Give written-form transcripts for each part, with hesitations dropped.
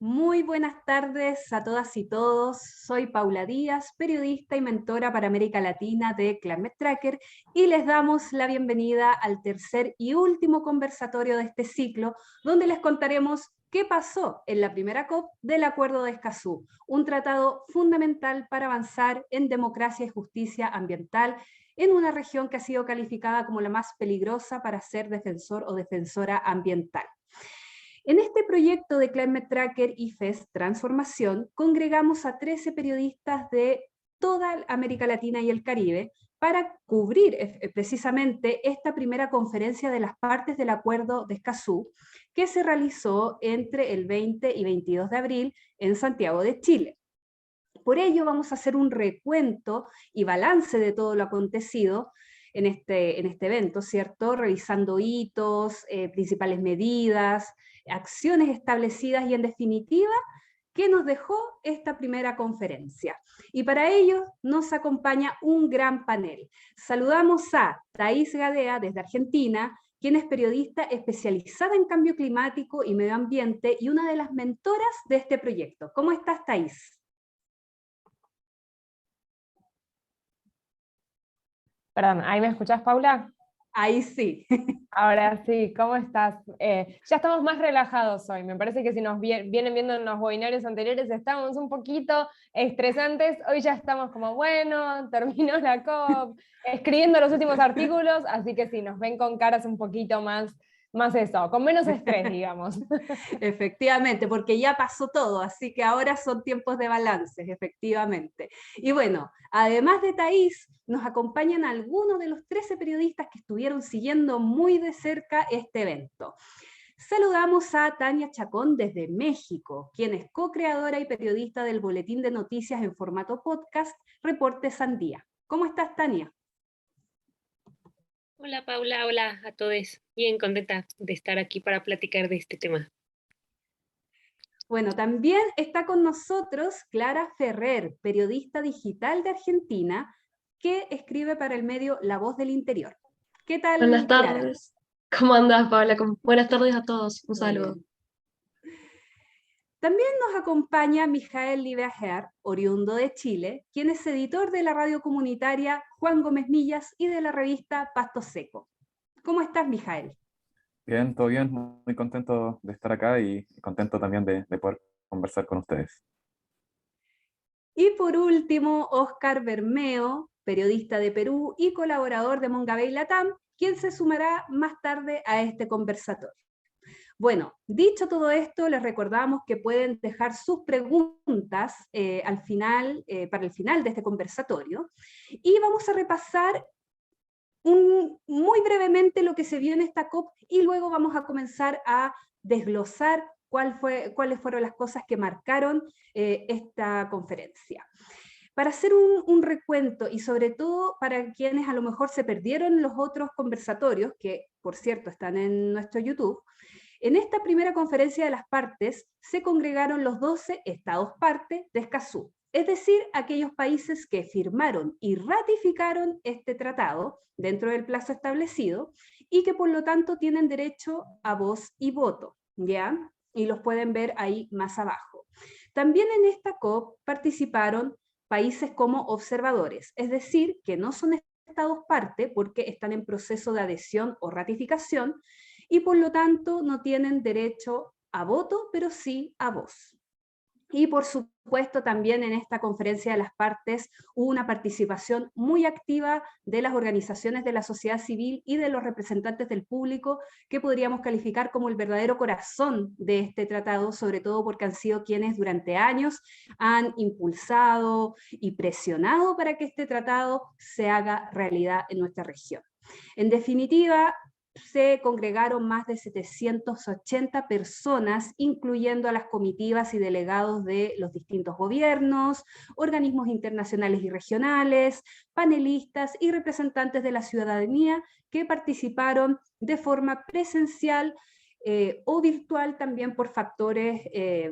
Muy buenas tardes a todas y todos. Soy Paula Díaz, periodista y mentora para América Latina de Climate Tracker, y les damos la bienvenida al tercer y último conversatorio de este ciclo, donde les contaremos qué pasó en la primera COP del Acuerdo de Escazú, un tratado fundamental para avanzar en democracia y justicia ambiental en una región que ha sido calificada como la más peligrosa para ser defensor o defensora ambiental. En este proyecto de Climate Tracker y FES Transformación, congregamos a 13 periodistas de toda América Latina y el Caribe para cubrir precisamente esta primera conferencia de las partes del Acuerdo de Escazú, que se realizó entre el 20 y 22 de abril en Santiago de Chile. Por ello vamos a hacer un recuento y balance de todo lo acontecido en este evento, ¿cierto? Revisando hitos, principales medidas, acciones establecidas y, en definitiva, qué nos dejó esta primera conferencia. Y para ello nos acompaña un gran panel. Saludamos a Thais Gadea desde Argentina, quien es periodista especializada en cambio climático y medio ambiente y una de las mentoras de este proyecto. ¿Cómo estás, Thais? Perdón, ¿ahí me escuchás, Paula? Ahí sí. Ahora sí, ¿cómo estás? Ya estamos más relajados hoy. Me parece que si nos vienen viendo en los webinarios anteriores estábamos un poquito estresantes. Hoy ya estamos como, bueno, terminó la COP, escribiendo los últimos artículos, así que sí, nos ven con caras un poquito más eso, con menos estrés, digamos. Efectivamente, porque ya pasó todo, así que ahora son tiempos de balances, efectivamente. Y bueno, además de Thais, nos acompañan algunos de los 13 periodistas que estuvieron siguiendo muy de cerca este evento. Saludamos a Tania Chacón desde México, quien es co-creadora y periodista del boletín de noticias en formato podcast, Reporte Sandía. ¿Cómo estás, Tania? Hola Paula, hola a todos. Bien contenta de estar aquí para platicar de este tema. Bueno, también está con nosotros Clara Ferrer, periodista digital de Argentina, que escribe para el medio La Voz del Interior. ¿Qué Buenas tal, Clara? tardes. ¿Cómo andas, Paula? Buenas tardes a todos. Un Muy saludo. bien. También nos acompaña Mijael Libraher, oriundo de Chile, quien es editor de la radio comunitaria Juan Gómez Millas y de la revista Pasto Seco. ¿Cómo estás, Mijael? Bien, todo bien, muy contento de estar acá y contento también de poder conversar con ustedes. Y por último, Óscar Bermeo, periodista de Perú y colaborador de Mongabay Latam, quien se sumará más tarde a este conversatorio. Bueno, dicho todo esto, les recordamos que pueden dejar sus preguntas al final, para el final de este conversatorio, y vamos a repasar muy brevemente lo que se vio en esta COP, y luego vamos a comenzar a desglosar cuáles fueron las cosas que marcaron esta conferencia. Para hacer un recuento, y sobre todo para quienes a lo mejor se perdieron los otros conversatorios, que por cierto están en nuestro YouTube, en esta primera conferencia de las partes se congregaron los 12 estados parte de Escazú, es decir, aquellos países que firmaron y ratificaron este tratado dentro del plazo establecido y que por lo tanto tienen derecho a voz y voto, ¿ya? Y los pueden ver ahí más abajo. También en esta COP participaron países como observadores, es decir, que no son estados parte porque están en proceso de adhesión o ratificación, y por lo tanto no tienen derecho a voto, pero sí a voz. Y por supuesto también en esta conferencia de las partes hubo una participación muy activa de las organizaciones de la sociedad civil y de los representantes del público, que podríamos calificar como el verdadero corazón de este tratado, sobre todo porque han sido quienes durante años han impulsado y presionado para que este tratado se haga realidad en nuestra región. En definitiva, se congregaron más de 780 personas, incluyendo a las comitivas y delegados de los distintos gobiernos, organismos internacionales y regionales, panelistas y representantes de la ciudadanía que participaron de forma presencial o virtual también por factores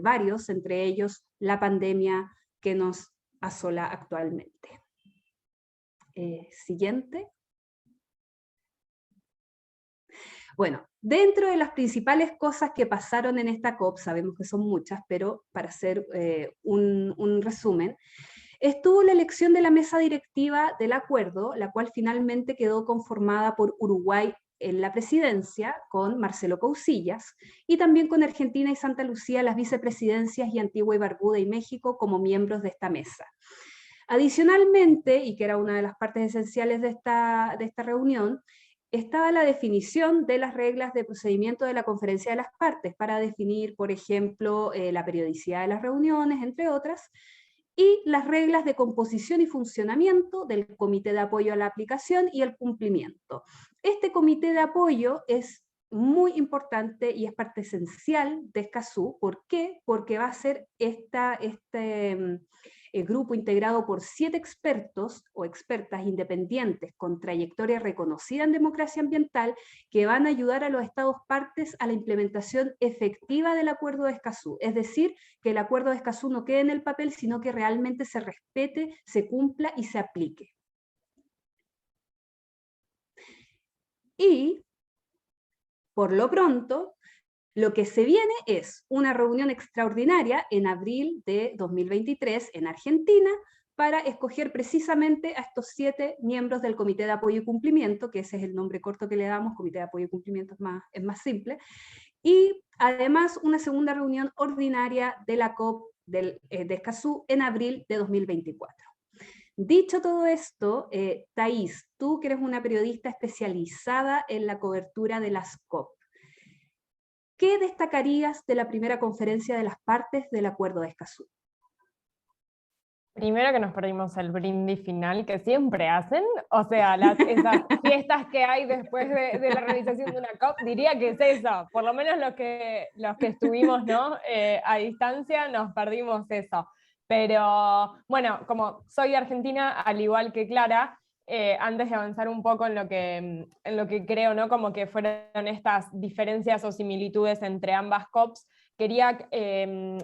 varios, entre ellos la pandemia que nos asola actualmente. Siguiente. Bueno, dentro de las principales cosas que pasaron en esta COP, sabemos que son muchas, pero para hacer un resumen, estuvo la elección de la mesa directiva del acuerdo, la cual finalmente quedó conformada por Uruguay en la presidencia, con Marcelo Cousillas, y también con Argentina y Santa Lucía, las vicepresidencias, y Antigua y Barbuda y México como miembros de esta mesa. Adicionalmente, y que era una de las partes esenciales de esta reunión, estaba la definición de las reglas de procedimiento de la conferencia de las partes, para definir, por ejemplo, la periodicidad de las reuniones, entre otras, y las reglas de composición y funcionamiento del Comité de Apoyo a la Aplicación y el Cumplimiento. Este Comité de Apoyo es muy importante y es parte esencial de Escazú. ¿Por qué? Porque va a ser el grupo integrado por 7 expertos o expertas independientes con trayectoria reconocida en democracia ambiental, que van a ayudar a los estados partes a la implementación efectiva del Acuerdo de Escazú. Es decir, que el Acuerdo de Escazú no quede en el papel, sino que realmente se respete, se cumpla y se aplique. Y, por lo pronto, lo que se viene es una reunión extraordinaria en abril de 2023 en Argentina, para escoger precisamente a estos 7 miembros del Comité de Apoyo y Cumplimiento, que ese es el nombre corto que le damos, Comité de Apoyo y Cumplimiento es más simple, y además una segunda reunión ordinaria de la COP de Escazú en abril de 2024. Dicho todo esto, Thais, tú que eres una periodista especializada en la cobertura de las COP, ¿qué destacarías de la primera conferencia de las partes del Acuerdo de Escazú? Primero que nos perdimos el brindis final que siempre hacen, o sea, esas fiestas que hay después de la realización de una COP, diría que es eso, por lo menos los que estuvimos, ¿no? A distancia nos perdimos eso. Pero bueno, como soy de Argentina, al igual que Clara, antes de avanzar un poco en lo que creo, ¿no? Como que fueron estas diferencias o similitudes entre ambas COPs, quería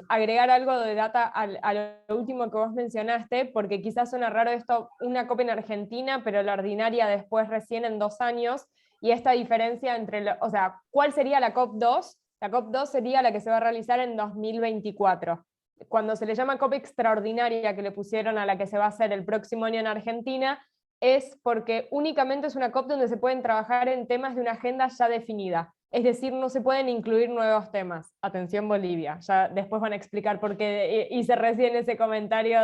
agregar algo de data a lo último que vos mencionaste, porque quizás suena raro esto, una COP en Argentina, pero la ordinaria después recién en 2 años, y esta diferencia entre, o sea, ¿cuál sería la COP 2? La COP 2 sería la que se va a realizar en 2024. Cuando se le llama COP extraordinaria, que le pusieron a la que se va a hacer el próximo año en Argentina, es porque únicamente es una COP donde se pueden trabajar en temas de una agenda ya definida. Es decir, no se pueden incluir nuevos temas. Atención Bolivia, ya después van a explicar por qué hice recién ese comentario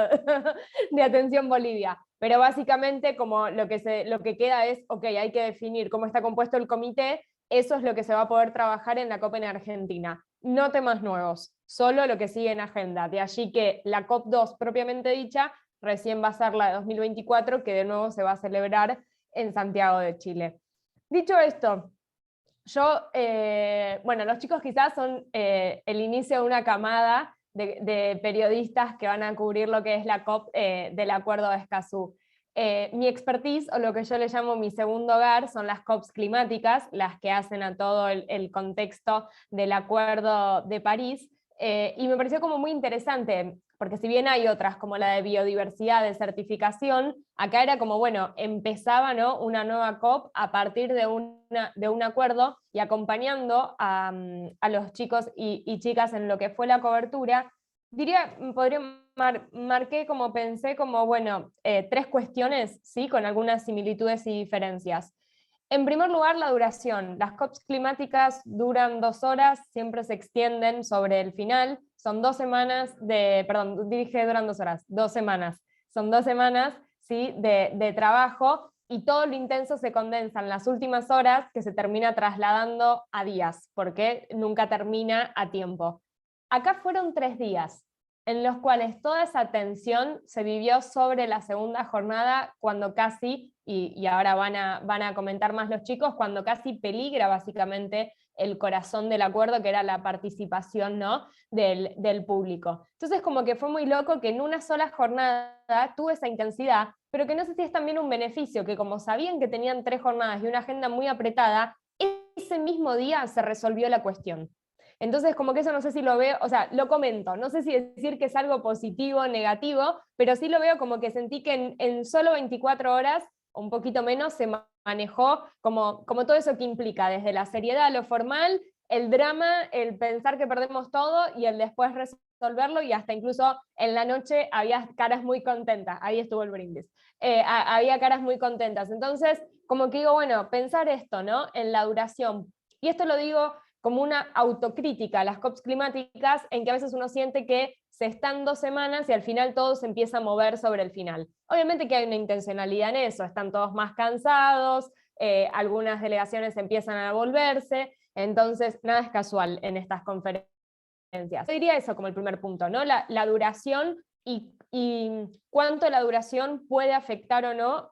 de atención Bolivia. Pero básicamente como lo que queda es, ok, hay que definir cómo está compuesto el comité, eso es lo que se va a poder trabajar en la COP en Argentina. No temas nuevos, solo lo que sigue en agenda. De allí que la COP 2 propiamente dicha recién va a ser la de 2024, que de nuevo se va a celebrar en Santiago de Chile. Dicho esto, bueno, los chicos quizás son el inicio de una camada de periodistas que van a cubrir lo que es la COP del Acuerdo de Escazú. Mi expertise, o lo que yo le llamo mi segundo hogar, son las COPs climáticas, las que hacen a todo el contexto del Acuerdo de París, y me pareció como muy interesante, porque si bien hay otras como la de biodiversidad, de certificación, acá era como, bueno, empezaba, ¿no?, una nueva COP a partir de un acuerdo, y acompañando a los chicos y chicas en lo que fue la cobertura, marqué como pensé como, bueno, 3 cuestiones, ¿sí?, con algunas similitudes y diferencias. En primer lugar, la duración. Las COPs climáticas duran 2 horas, siempre se extienden sobre el final. Son 2 semanas duran 2 horas, 2 semanas. Son 2 semanas, ¿sí?, de trabajo, y todo lo intenso se condensa en las últimas horas, que se termina trasladando a días, porque nunca termina a tiempo. Acá fueron 3 días, en los cuales toda esa tensión se vivió sobre la segunda jornada, cuando casi, y ahora van a comentar más los chicos, cuando casi peligra básicamente el corazón del acuerdo, que era la participación, ¿no?, del público. Entonces como que fue muy loco que en una sola jornada tuvo esa intensidad, pero que no sé si es también un beneficio, que como sabían que tenían 3 jornadas y una agenda muy apretada, ese mismo día se resolvió la cuestión. Entonces, como que eso no sé si lo veo, o sea, lo comento, no sé si decir que es algo positivo o negativo, pero sí lo veo como que sentí que en solo 24 horas, o un poquito menos, se manejó como todo eso que implica, desde la seriedad, lo formal, el drama, el pensar que perdemos todo y el después resolverlo, y hasta incluso en la noche había caras muy contentas, ahí estuvo el brindis, había caras muy contentas. Entonces, como que digo, bueno, pensar esto, ¿no? En la duración, y esto lo digo como una autocrítica a las COPs climáticas, en que a veces uno siente que se están 2 semanas y al final todo se empieza a mover sobre el final. Obviamente que hay una intencionalidad en eso, están todos más cansados, algunas delegaciones empiezan a volverse, entonces nada es casual en estas conferencias. Yo diría eso como el primer punto, ¿no? La duración y cuánto la duración puede afectar o no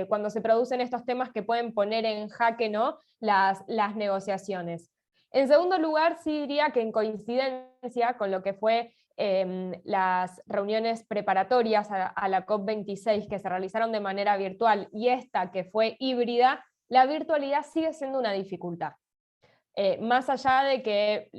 cuando se producen estos temas que pueden poner en jaque, ¿no? las negociaciones. En segundo lugar, sí diría que en coincidencia con lo que fue las reuniones preparatorias a la COP26 que se realizaron de manera virtual y esta que fue híbrida, la virtualidad sigue siendo una dificultad. Más allá de que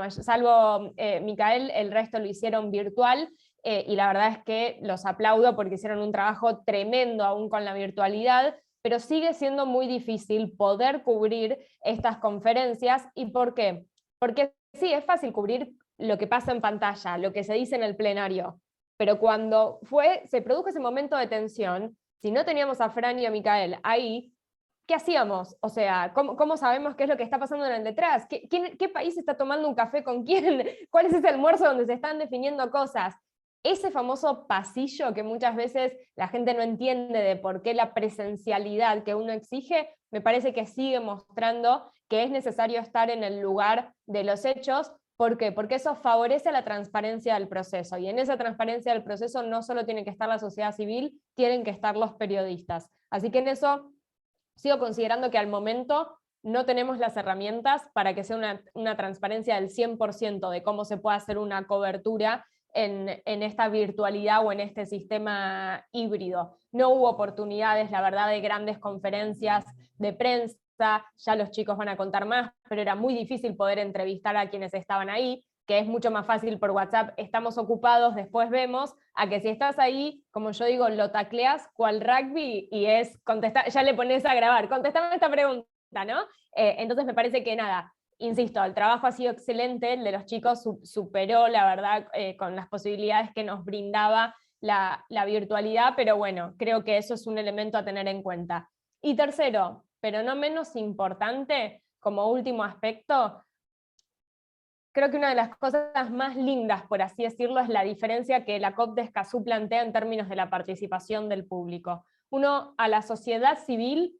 salvo Micael, el resto lo hicieron virtual, y la verdad es que los aplaudo porque hicieron un trabajo tremendo aún con la virtualidad, pero sigue siendo muy difícil poder cubrir estas conferencias. ¿Y por qué? Porque sí, es fácil cubrir lo que pasa en pantalla, lo que se dice en el plenario, pero cuando se produjo ese momento de tensión, si no teníamos a Fran y a Micael ahí, ¿qué hacíamos? O sea, ¿cómo sabemos qué es lo que está pasando en el detrás? ¿Qué país está tomando un café con quién? ¿Cuál es ese almuerzo donde se están definiendo cosas? Ese famoso pasillo que muchas veces la gente no entiende de por qué la presencialidad que uno exige, me parece que sigue mostrando que es necesario estar en el lugar de los hechos. ¿Por qué? Porque eso favorece la transparencia del proceso, y en esa transparencia del proceso no solo tiene que estar la sociedad civil, tienen que estar los periodistas. Así que en eso sigo considerando que al momento no tenemos las herramientas para que sea una transparencia del 100% de cómo se puede hacer una cobertura en esta virtualidad o en este sistema híbrido. No hubo oportunidades, la verdad, de grandes conferencias de prensa, ya los chicos van a contar más, pero era muy difícil poder entrevistar a quienes estaban ahí, que es mucho más fácil por WhatsApp, estamos ocupados, después vemos, a que si estás ahí, como yo digo, lo tacleas cual rugby y es contestar, ya le pones a grabar, contestame esta pregunta, ¿no? Entonces me parece que nada, insisto, el trabajo ha sido excelente, el de los chicos superó, la verdad, con las posibilidades que nos brindaba la virtualidad, pero bueno, creo que eso es un elemento a tener en cuenta. Y tercero, pero no menos importante, como último aspecto, creo que una de las cosas más lindas, por así decirlo, es la diferencia que la COP de Escazú plantea en términos de la participación del público. Uno, a la sociedad civil,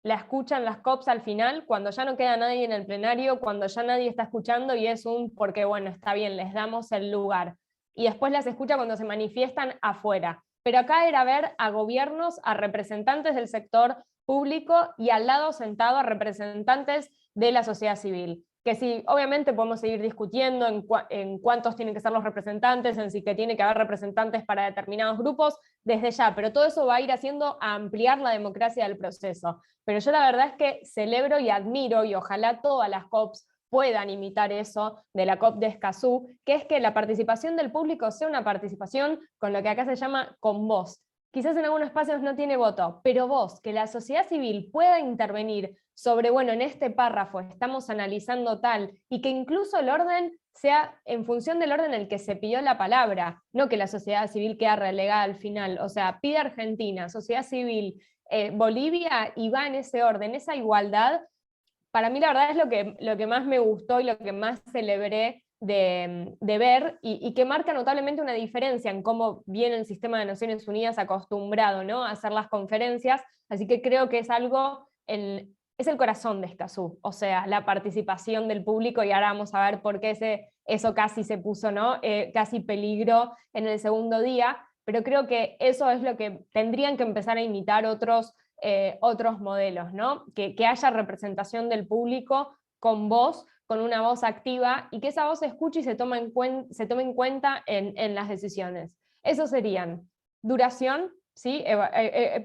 la escuchan las COPs al final, cuando ya no queda nadie en el plenario, cuando ya nadie está escuchando, y es porque bueno, está bien, les damos el lugar. Y después las escucha cuando se manifiestan afuera. Pero acá era ver a gobiernos, a representantes del sector público y al lado sentado a representantes de la sociedad civil. Que sí, obviamente podemos seguir discutiendo en cuántos tienen que ser los representantes, en si que tiene que haber representantes para determinados grupos, desde ya, pero todo eso va a ir haciendo a ampliar la democracia del proceso. Pero yo la verdad es que celebro y admiro, y ojalá todas las COPs puedan imitar eso de la COP de Escazú, que es que la participación del público sea una participación con lo que acá se llama con voz. Quizás en algunos espacios no tiene voto, pero voz, que la sociedad civil pueda intervenir sobre, bueno, en este párrafo estamos analizando tal, y que incluso el orden sea en función del orden en el que se pidió la palabra, no que la sociedad civil queda relegada al final. O sea, pide Argentina, sociedad civil, Bolivia, y va en ese orden, esa igualdad. Para mí la verdad es lo que más me gustó y lo que más celebré de ver, y que marca notablemente una diferencia en cómo viene el sistema de Naciones Unidas acostumbrado, ¿no?, a hacer las conferencias. Así que creo que es algo, es el corazón de Escazú, o sea, la participación del público, y ahora vamos a ver por qué eso casi se puso, ¿no?, casi peligro en el segundo día, pero creo que eso es lo que tendrían que empezar a imitar otros modelos, ¿no? Que haya representación del público con voz, con una voz activa, y que esa voz se escuche y se tome en cuenta en las decisiones. Esos serían duración, ¿sí?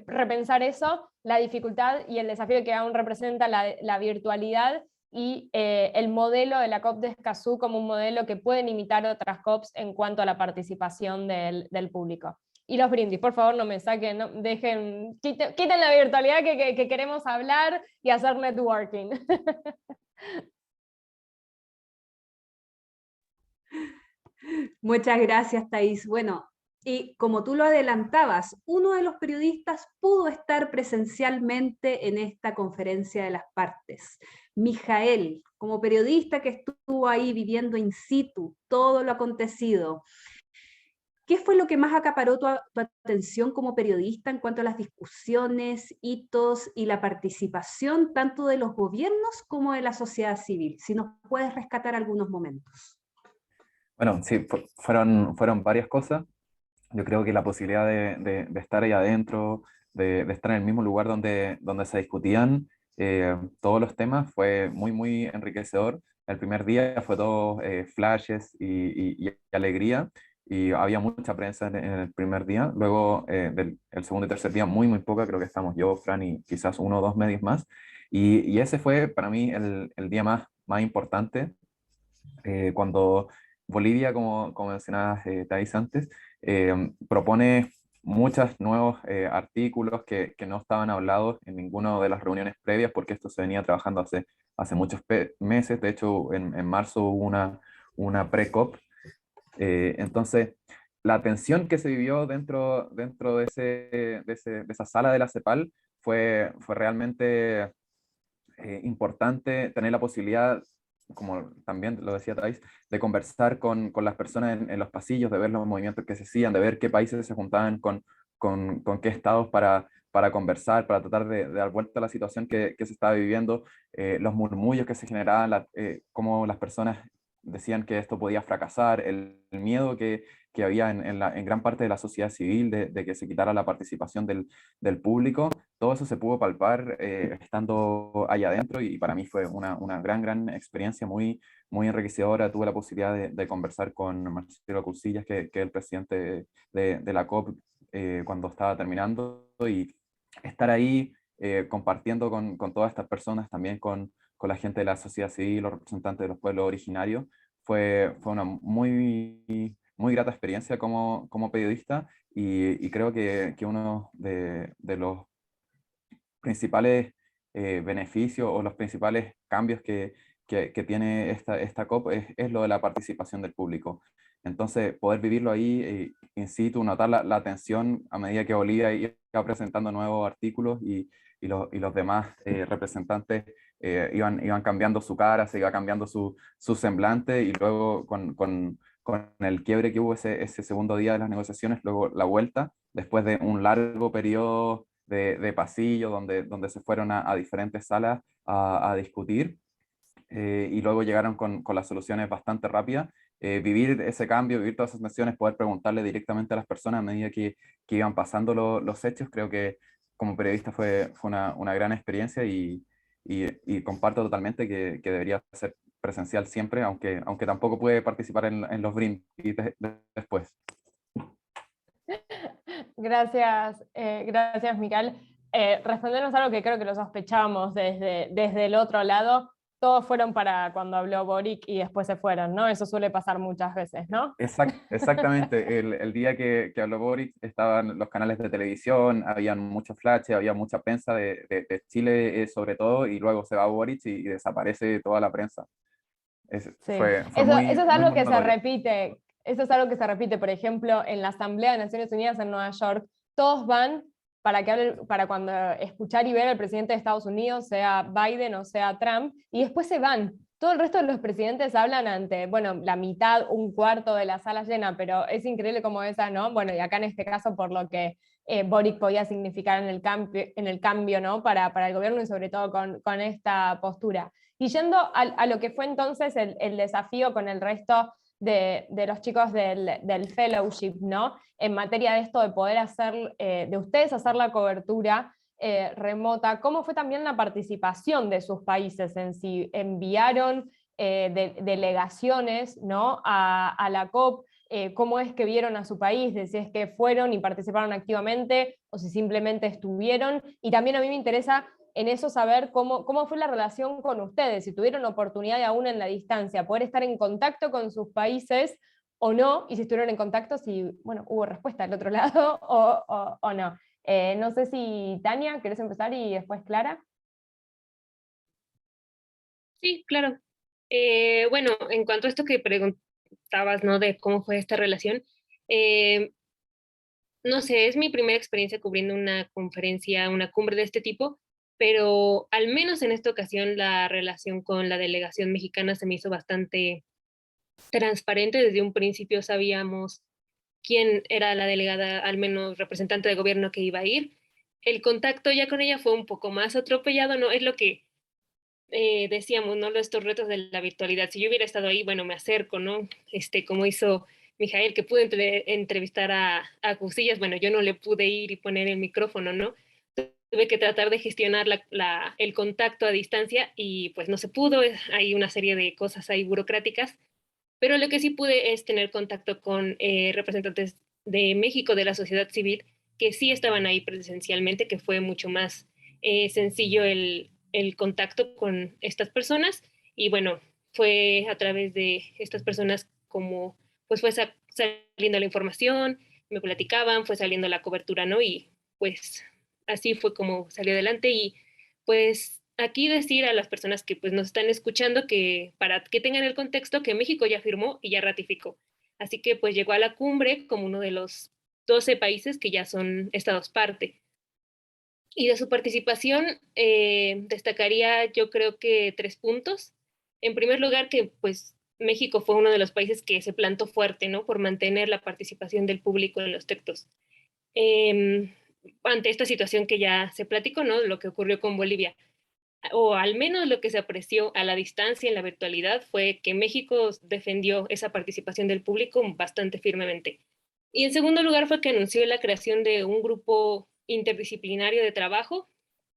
Repensar eso, la dificultad y el desafío que aún representa la virtualidad, y el modelo de la COP de Escazú como un modelo que pueden imitar otras COPs en cuanto a la participación del público. Y los brindis, por favor, no me saquen, no, quiten la virtualidad que queremos hablar y hacer networking. Muchas gracias, Thais. Bueno, y como tú lo adelantabas, uno de los periodistas pudo estar presencialmente en esta conferencia de las partes. Mijael, como periodista que estuvo ahí viviendo in situ todo lo acontecido, ¿qué fue lo que más acaparó tu atención como periodista en cuanto a las discusiones, hitos y la participación tanto de los gobiernos como de la sociedad civil? Si nos puedes rescatar algunos momentos. Bueno, sí, fueron varias cosas. Yo creo que la posibilidad de estar ahí adentro, de estar en el mismo lugar donde se discutían todos los temas, fue muy, muy enriquecedor. El primer día fue todo flashes y alegría, y había mucha prensa en el primer día. Luego, el segundo y tercer día, muy, muy poca, creo que estamos yo, Fran y quizás uno o dos medios más. Y ese fue para mí el día más importante, cuando Bolivia, como mencionabas, Thais, antes, propone muchos nuevos artículos que no estaban hablados en ninguna de las reuniones previas, porque esto se venía trabajando hace muchos meses. De hecho, en marzo hubo una pre-COP. Entonces, la tensión que se vivió dentro de esa sala de la CEPAL fue realmente importante tener la posibilidad, como también lo decía Thais, de conversar con las personas en los pasillos, de ver los movimientos que se hacían, de ver qué países se juntaban con qué estados para conversar, para tratar de dar vuelta a la situación que se estaba viviendo, los murmullos que se generaban, cómo las personas decían que esto podía fracasar, el miedo que había en gran parte de la sociedad civil de que se quitara la participación del público. Todo eso se pudo palpar estando allá adentro, y para mí fue una gran experiencia, muy, muy enriquecedora. Tuve la posibilidad de conversar con Marcelo Cursillas, que es el presidente de la COP, cuando estaba terminando, y estar ahí compartiendo con todas estas personas, también con la gente de la sociedad civil, los representantes de los pueblos originarios, fue una muy, muy grata experiencia como periodista, y creo que uno de los principales beneficios o los principales cambios que tiene esta COP es lo de la participación del público. Entonces, poder vivirlo ahí in situ, notar la atención a medida que Bolivia iba presentando nuevos artículos, y los demás representantes iban cambiando su cara, se iba cambiando su semblante, y luego con el quiebre que hubo ese segundo día de las negociaciones, luego la vuelta, después de un largo periodo de pasillo donde se fueron a diferentes salas a discutir, y luego llegaron con las soluciones bastante rápidas. Vivir ese cambio, vivir todas esas tensiones, poder preguntarle directamente a las personas a medida que iban pasando los hechos, creo que como periodista fue una gran experiencia, y comparto totalmente que debería ser presencial siempre, aunque tampoco pude participar en los brindis después. Gracias, Mical. Respondernos algo que creo que lo sospechábamos desde el otro lado. Todos fueron para cuando habló Boric y después se fueron, ¿no? Eso suele pasar muchas veces, ¿no? Exactamente. El día que habló Boric, estaban los canales de televisión, habían muchos flashes, había mucha prensa de Chile, sobre todo, y luego se va Boric y desaparece toda la prensa. Sí. Fue Eso muy, es muy, algo muy que se notorio. repite. Eso es algo que se repite, por ejemplo, en la Asamblea de Naciones Unidas en Nueva York. Todos van para cuando escuchar y ver al presidente de Estados Unidos, sea Biden o sea Trump, y después se van. Todo el resto de los presidentes hablan ante, bueno, la mitad, un cuarto de la sala llena, pero es increíble como esa, ¿no? Bueno, y acá en este caso por lo que Boric podía significar en el cambio, ¿no? Para el gobierno, y sobre todo con esta postura. Y yendo a lo que fue entonces el desafío con el resto de los chicos del fellowship, ¿no? En materia de esto de poder hacer, de ustedes hacer la cobertura remota, ¿cómo fue también la participación de sus países en si enviaron delegaciones, ¿no? a la COP? ¿Cómo es que vieron a su país? De si es que fueron y participaron activamente o si simplemente estuvieron. Y también a mí me interesa en eso saber cómo fue la relación con ustedes, si tuvieron oportunidad de aún en la distancia poder estar en contacto con sus países, o no, y si estuvieron en contacto, si, bueno, hubo respuesta del otro lado o no. No sé si Tania, ¿querés empezar y después Clara? Sí, claro. Bueno, en cuanto a esto que preguntabas, ¿no? De cómo fue esta relación, eh, no sé, es mi primera experiencia cubriendo una conferencia, una cumbre de este tipo, pero al menos en esta ocasión la relación con la delegación mexicana se me hizo bastante transparente. Desde un principio sabíamos quién era la delegada, al menos representante de gobierno que iba a ir. El contacto ya con ella fue un poco más atropellado, ¿no? Es lo que decíamos, ¿no? Estos retos de la virtualidad. Si yo hubiera estado ahí, bueno, me acerco, ¿no? Como hizo Mijael, que pudo entrevistar a Cusillas, bueno, yo no le pude ir y poner el micrófono, ¿no? Tuve que tratar de gestionar el contacto a distancia y pues no se pudo, hay una serie de cosas ahí burocráticas, pero lo que sí pude es tener contacto con representantes de México, de la sociedad civil, que sí estaban ahí presencialmente, que fue mucho más sencillo el contacto con estas personas. Y bueno, fue a través de estas personas como pues fue saliendo la información, me platicaban, fue saliendo la cobertura, ¿no? Y pues así fue como salió adelante. Y pues aquí decir a las personas que pues nos están escuchando que para que tengan el contexto que México ya firmó y ya ratificó. Así que pues llegó a la cumbre como uno de los 12 países que ya son estados parte. Y de su participación destacaría yo creo que 3 puntos. En primer lugar, que pues México fue uno de los países que se plantó fuerte, ¿no? Por mantener la participación del público en los textos. Ante esta situación que ya se platicó, ¿no? Lo que ocurrió con Bolivia, o al menos lo que se apreció a la distancia en la virtualidad, fue que México defendió esa participación del público bastante firmemente. Y en segundo lugar fue que anunció la creación de un grupo interdisciplinario de trabajo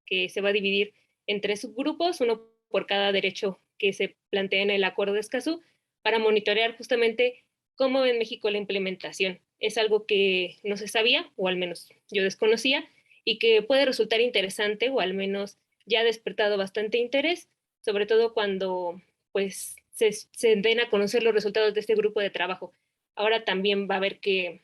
que se va a dividir en 3 subgrupos, uno por cada derecho que se plantea en el Acuerdo de Escazú, para monitorear justamente cómo ve en México la implementación. Es algo que no se sabía, o al menos yo desconocía, y que puede resultar interesante, o al menos ya ha despertado bastante interés, sobre todo cuando pues se den a conocer los resultados de este grupo de trabajo. Ahora también va a haber que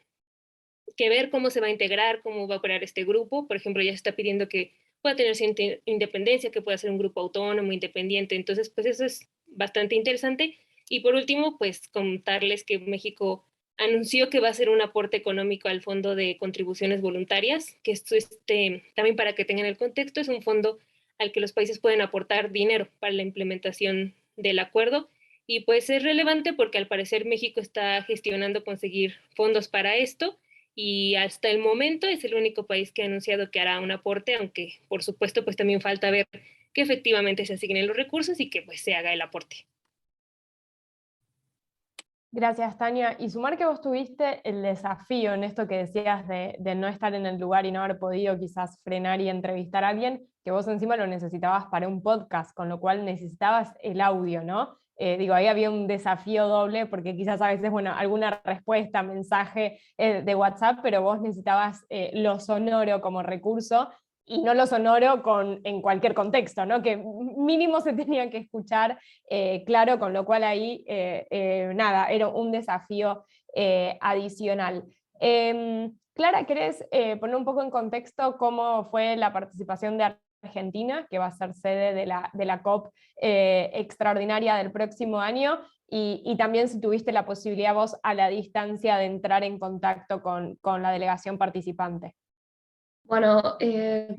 ver cómo se va a integrar, cómo va a operar este grupo. Por ejemplo, ya se está pidiendo que pueda tener cierta independencia, que pueda ser un grupo autónomo, independiente. Entonces, pues eso es bastante interesante. Y por último, pues contarles que México anunció que va a hacer un aporte económico al Fondo de Contribuciones Voluntarias, que esto también para que tengan el contexto, es un fondo al que los países pueden aportar dinero para la implementación del acuerdo. Y pues es relevante porque al parecer México está gestionando conseguir fondos para esto y hasta el momento es el único país que ha anunciado que hará un aporte, aunque por supuesto pues también falta ver que efectivamente se asignen los recursos y que pues se haga el aporte. Gracias, Tania. Y sumar que vos tuviste el desafío en esto que decías de no estar en el lugar y no haber podido quizás frenar y entrevistar a alguien, que vos encima lo necesitabas para un podcast, con lo cual necesitabas el audio, ¿no? Digo, ahí había un desafío doble, porque quizás a veces, bueno, alguna respuesta, mensaje de WhatsApp, pero vos necesitabas lo sonoro como recurso, y no lo sonoro en cualquier contexto, ¿no? Que mínimo se tenía que escuchar claro, con lo cual ahí, nada, era un desafío adicional. Clara, ¿querés poner un poco en contexto cómo fue la participación de Argentina, que va a ser sede de la COP extraordinaria del próximo año? Y también si tuviste la posibilidad vos a la distancia de entrar en contacto con la delegación participante. Bueno,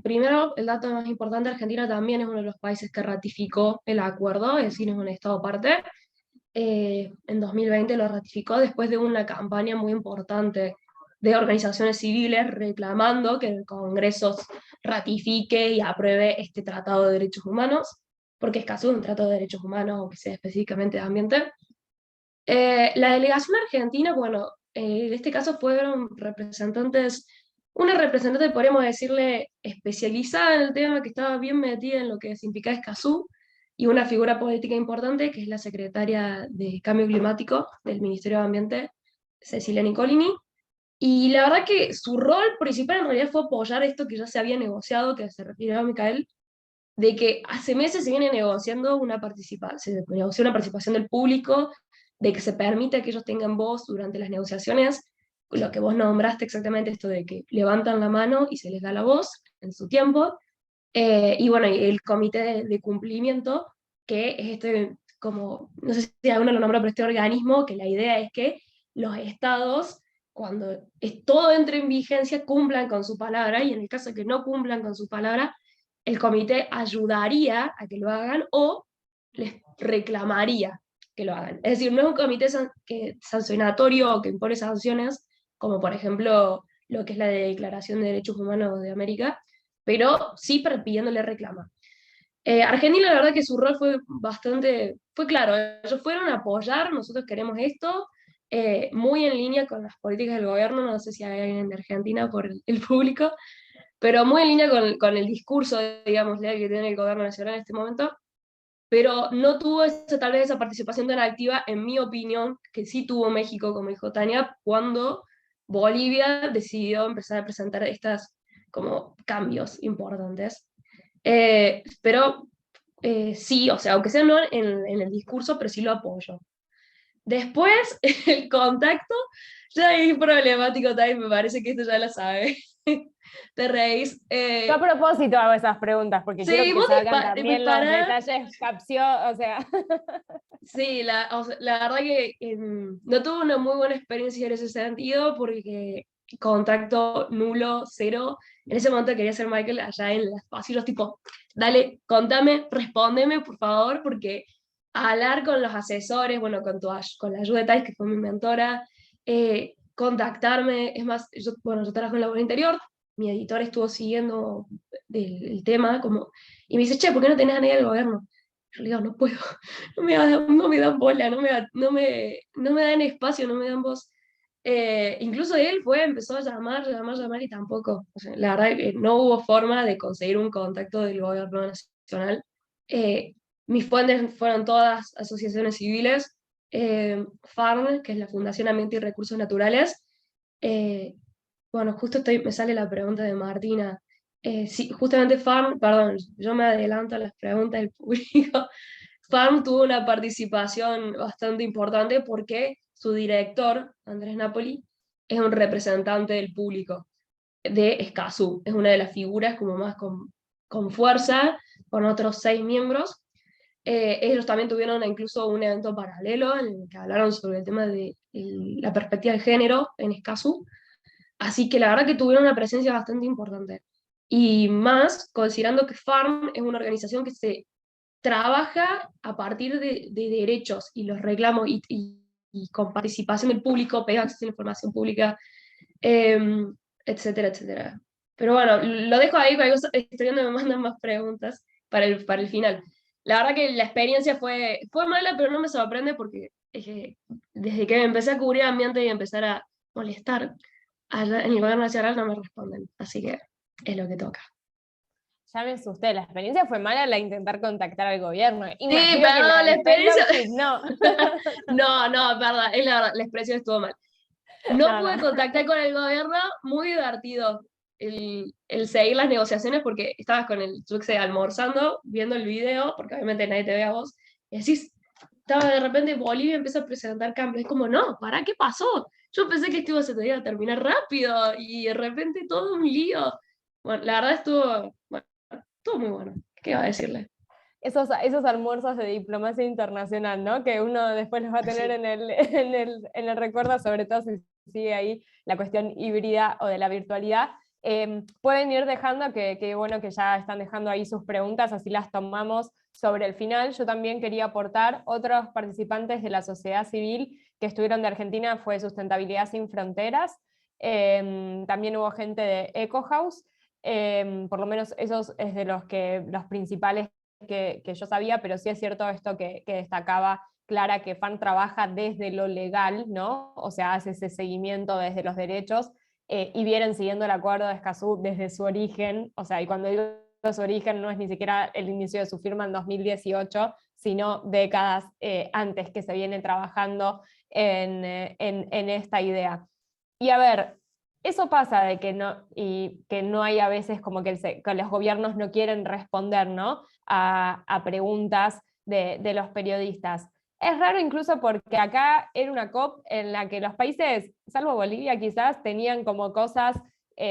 primero, el dato más importante, Argentina también es uno de los países que ratificó el acuerdo, es decir, es un estado parte. En 2020 lo ratificó después de una campaña muy importante de organizaciones civiles reclamando que el Congreso ratifique y apruebe este Tratado de Derechos Humanos, porque Escazú es un Tratado de Derechos Humanos, o que sea específicamente de ambiente. La delegación argentina, bueno, en este caso fueron representantes, una representante, podríamos decirle, especializada en el tema, que estaba bien metida en lo que significa Escazú, y una figura política importante, que es la secretaria de Cambio Climático del Ministerio de Ambiente, Cecilia Nicolini. Y la verdad que su rol principal en realidad fue apoyar esto que ya se había negociado, que se refirió a Micael, de que hace meses se viene negociando se negoció una participación del público de que se permite que ellos tengan voz durante las negociaciones, lo que vos nombraste exactamente, esto de que levantan la mano y se les da la voz en su tiempo, y bueno, y el comité de cumplimiento, que es este, como, no sé si alguno lo nombra, pero este organismo, que la idea es que los estados, cuando todo entre en vigencia, cumplan con su palabra, y en el caso de que no cumplan con su palabra, el comité ayudaría a que lo hagan o les reclamaría que lo hagan. Es decir, no es un comité sancionatorio o que impone sanciones, como por ejemplo lo que es la Declaración de Derechos Humanos de América, pero sí pidiéndole reclama. Argentina, la verdad que su rol fue claro, ellos fueron a apoyar, nosotros queremos esto, muy en línea con las políticas del gobierno, no sé si hay alguien de Argentina por el público, pero muy en línea con el discurso, digamos, que tiene el gobierno nacional en este momento, pero no tuvo tal vez esa participación tan activa, en mi opinión, que sí tuvo México, como dijo Tania, cuando Bolivia decidió empezar a presentar estas como cambios importantes. Pero sí, o sea, aunque sea no en el discurso, pero sí lo apoyo. Después, el contacto, ya es problemático también, me parece que esto ya lo sabe. Te reís. Yo a propósito hago esas preguntas, porque quiero Sí, que vos salgan también los dispará. detalles capciosos, o sea. Sí, o sea, la verdad que no tuve una muy buena experiencia en ese sentido, porque contacto nulo, cero. En ese momento quería ser Michael allá en los pasillos, tipo, dale, contame, respóndeme, por favor, porque hablar con los asesores, bueno, con la ayuda de Thais, que fue mi mentora, contactarme, es más, bueno, yo trabajo en la labor interior, mi editor estuvo siguiendo el tema, como, y me dice, che, ¿por qué no tenés a nadie del gobierno? Yo le digo, no puedo, no me dan bola, no me dan espacio, no me dan voz. Incluso él empezó a llamar y tampoco. O sea, la verdad que no hubo forma de conseguir un contacto del gobierno nacional. Eh, Mis fuentes fueron todas asociaciones civiles, FARN, que es la Fundación Ambiente y Recursos Naturales. Eh, bueno, justo me sale la pregunta de Martina. Sí, justamente FARM, perdón, yo me adelanto a las preguntas del público. FARM tuvo una participación bastante importante porque su director, Andrés Napoli, es un representante del público de Escazú. Es una de las figuras como más con fuerza, con otros 6 miembros. Ellos también tuvieron incluso un evento paralelo en el que hablaron sobre el tema de la perspectiva de género en Escazú. Así que la verdad que tuvieron una presencia bastante importante. Y más considerando que FARM es una organización que se trabaja a partir de derechos y los reclamos y con participación del público, pega acceso a la información pública, etcétera, etcétera. Pero bueno, lo dejo ahí, estoy viendo me mandan más preguntas para el final. La verdad que la experiencia fue mala, pero no me sorprende porque desde que empecé a cubrir ambiente y empezar a molestar allá en el gobierno nacional no me responden. Así que es lo que toca. Ya me asusté, la experiencia fue mala la intentar contactar al gobierno. Sí, Imagino que perdón, la del experiencia. fellowship, no. No, perdón, es la verdad, la expresión estuvo mal. No No, pude no. contactar con el gobierno, muy divertido el seguir las negociaciones porque estabas con yo qué sé, almorzando, viendo el video, porque obviamente nadie te ve a vos, y decís, estaba de repente Bolivia empieza a presentar cambios, es como, no, ¿para qué pasó? Yo pensé que esto se tenía que terminar rápido, y de repente todo un lío. Bueno, la verdad estuvo muy bueno, ¿qué iba a decirle? Esos almuerzos de diplomacia internacional, ¿no? Que uno después los va a tener Sí. en el recuerdo, sobre todo si sigue ahí la cuestión híbrida o de la virtualidad. Pueden ir dejando, que bueno que ya están dejando ahí sus preguntas, así las tomamos sobre el final. Yo también quería aportar otros participantes de la sociedad civil que estuvieron de Argentina, fue Sustentabilidad Sin Fronteras, también hubo gente de EcoHouse, por lo menos esos es de los principales que yo sabía, pero sí es cierto esto que destacaba Clara, que FARM trabaja desde lo legal, ¿no? O sea, hace ese seguimiento desde los derechos, y vienen siguiendo el acuerdo de Escazú desde su origen, o sea, y cuando digo su origen no es ni siquiera el inicio de su firma en 2018, sino décadas antes que se viene trabajando en esta idea. Y a ver, eso pasa de que no hay a veces como que los gobiernos no quieren responder, ¿no? a preguntas de los periodistas. Es raro incluso porque acá era una COP en la que los países, salvo Bolivia quizás, tenían como cosas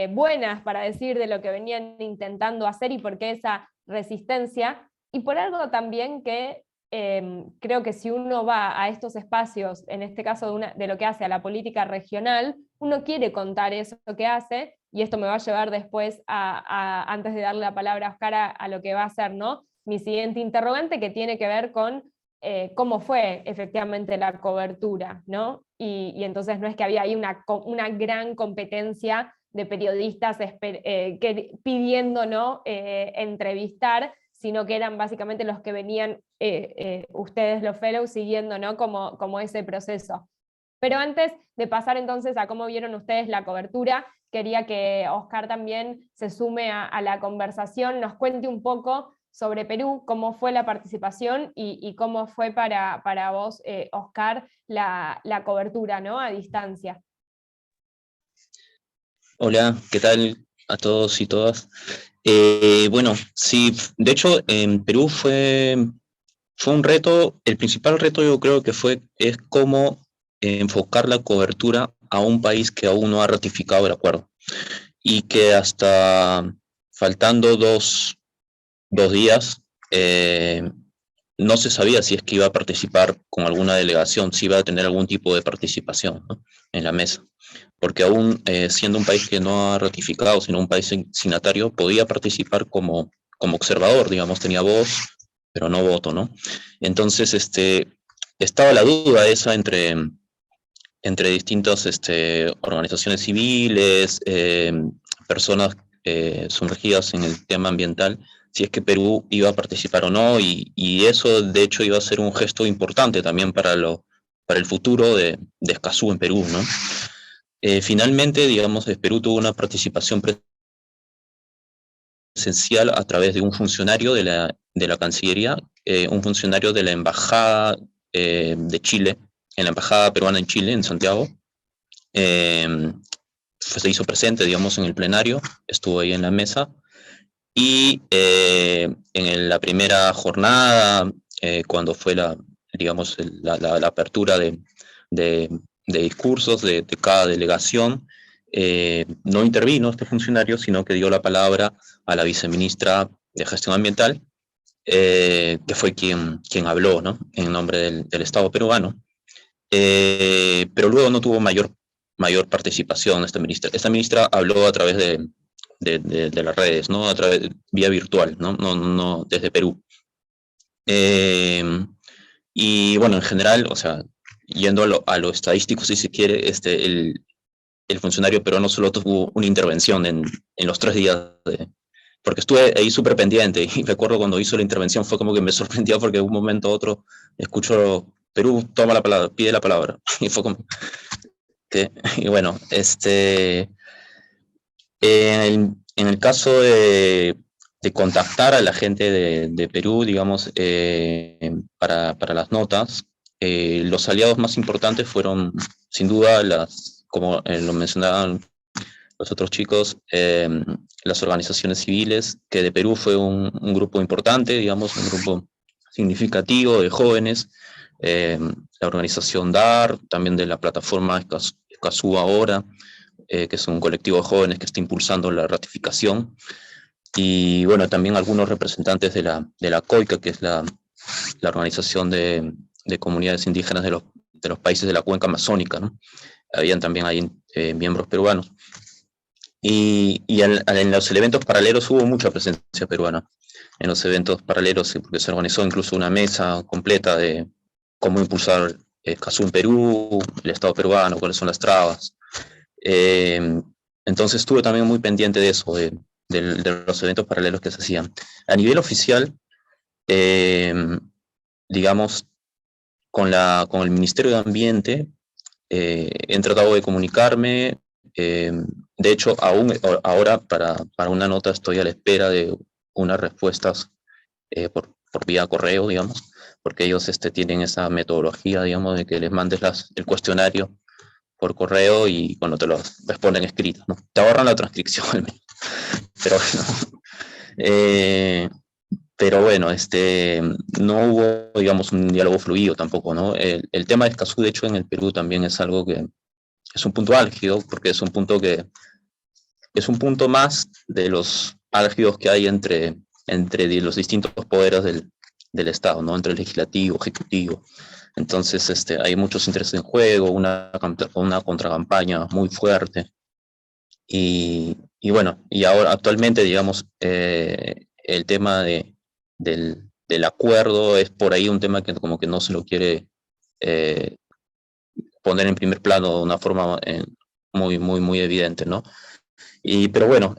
buenas para decir de lo que venían intentando hacer y por qué esa resistencia, y por algo también que creo que si uno va a estos espacios, en este caso de lo que hace a la política regional, uno quiere contar eso que hace, y esto me va a llevar después antes de darle la palabra a Oscar, a lo que va a hacer, ¿no? Mi siguiente interrogante, que tiene que ver con cómo fue efectivamente la cobertura, ¿no? Y entonces no es que había ahí una gran competencia de periodistas pidiendo, ¿no? Entrevistar, sino que eran básicamente los que venían, ustedes los fellows, siguiendo, ¿no? como ese proceso. Pero antes de pasar entonces a cómo vieron ustedes la cobertura, quería que Oscar también se sume a la conversación, nos cuente un poco sobre Perú, cómo fue la participación y cómo fue para vos, Oscar, la cobertura, ¿no? A distancia. Hola, ¿qué tal a todos y todas? Bueno, sí, de hecho en Perú fue un reto, el principal reto yo creo que es cómo enfocar la cobertura a un país que aún no ha ratificado el acuerdo y que hasta faltando dos días no se sabía si es que iba a participar con alguna delegación, si iba a tener algún tipo de participación, ¿no? En la mesa, porque aún siendo un país que no ha ratificado, sino un país signatario, podía participar como observador, digamos, tenía voz, pero no voto, ¿no? Entonces, estaba la duda esa entre distintas organizaciones civiles, personas sumergidas en el tema ambiental, si es que Perú iba a participar o no, y eso de hecho iba a ser un gesto importante también para el futuro de Escazú en Perú, ¿no? Finalmente, digamos, Perú tuvo una participación presencial a través de un funcionario de la Cancillería, un funcionario de la Embajada de Chile, en la Embajada Peruana en Chile, en Santiago. Se hizo presente, digamos, en el plenario, estuvo ahí en la mesa, y en la primera jornada, cuando fue la apertura de discursos de cada delegación, no intervino este funcionario, sino que dio la palabra a la viceministra de Gestión Ambiental, que fue quien habló, ¿no? En nombre del Estado peruano, pero luego no tuvo mayor participación esta ministra. Esta ministra habló a través de las redes, ¿no? Vía virtual, no desde Perú. Y bueno, en general, o sea, yendo a lo estadístico, si se quiere, el funcionario peruano solo tuvo una intervención en los 3 días, porque estuve ahí súper pendiente, y recuerdo cuando hizo la intervención fue como que me sorprendió, porque de un momento a otro escucho: Perú toma la palabra, pide la palabra, y fue como que, y bueno, en el caso de contactar a la gente de Perú, digamos, para las notas, los aliados más importantes fueron, sin duda, como lo mencionaban los otros chicos, las organizaciones civiles, que de Perú fue un grupo importante, digamos, un grupo significativo de jóvenes, la organización DAR, también de la plataforma Escazú Ahora, que es un colectivo de jóvenes que está impulsando la ratificación, y bueno, también algunos representantes de la COICA, que es la organización de comunidades indígenas de los países de la cuenca amazónica, ¿no? Habían también ahí miembros peruanos. Y en los eventos paralelos hubo mucha presencia peruana. En los eventos paralelos, porque se organizó incluso una mesa completa de cómo impulsar Escazú en Perú, el Estado peruano, cuáles son las trabas. Entonces estuve también muy pendiente de eso, de los eventos paralelos que se hacían. A nivel oficial, digamos, con el Ministerio de Ambiente, he tratado de comunicarme. De hecho, ahora para una nota estoy a la espera de unas respuestas por vía correo, digamos, porque ellos tienen esa metodología, digamos, de que les mandes el cuestionario por correo y cuando te lo responden escrito, ¿no? Te ahorran la transcripción, pero bueno. pero bueno, no hubo, digamos, un diálogo fluido tampoco, ¿no? El tema de Escazú, de hecho, en el Perú también es algo que es un punto álgido, porque es un punto más de los álgidos que hay entre los distintos poderes del Estado, ¿no? Entre el legislativo, ejecutivo. Entonces, hay muchos intereses en juego, una contracampaña muy fuerte. Y bueno, y ahora actualmente, digamos, el tema del acuerdo es por ahí un tema que como que no se lo quiere eh, poner en primer plano de una forma muy evidente, ¿no? Pero bueno,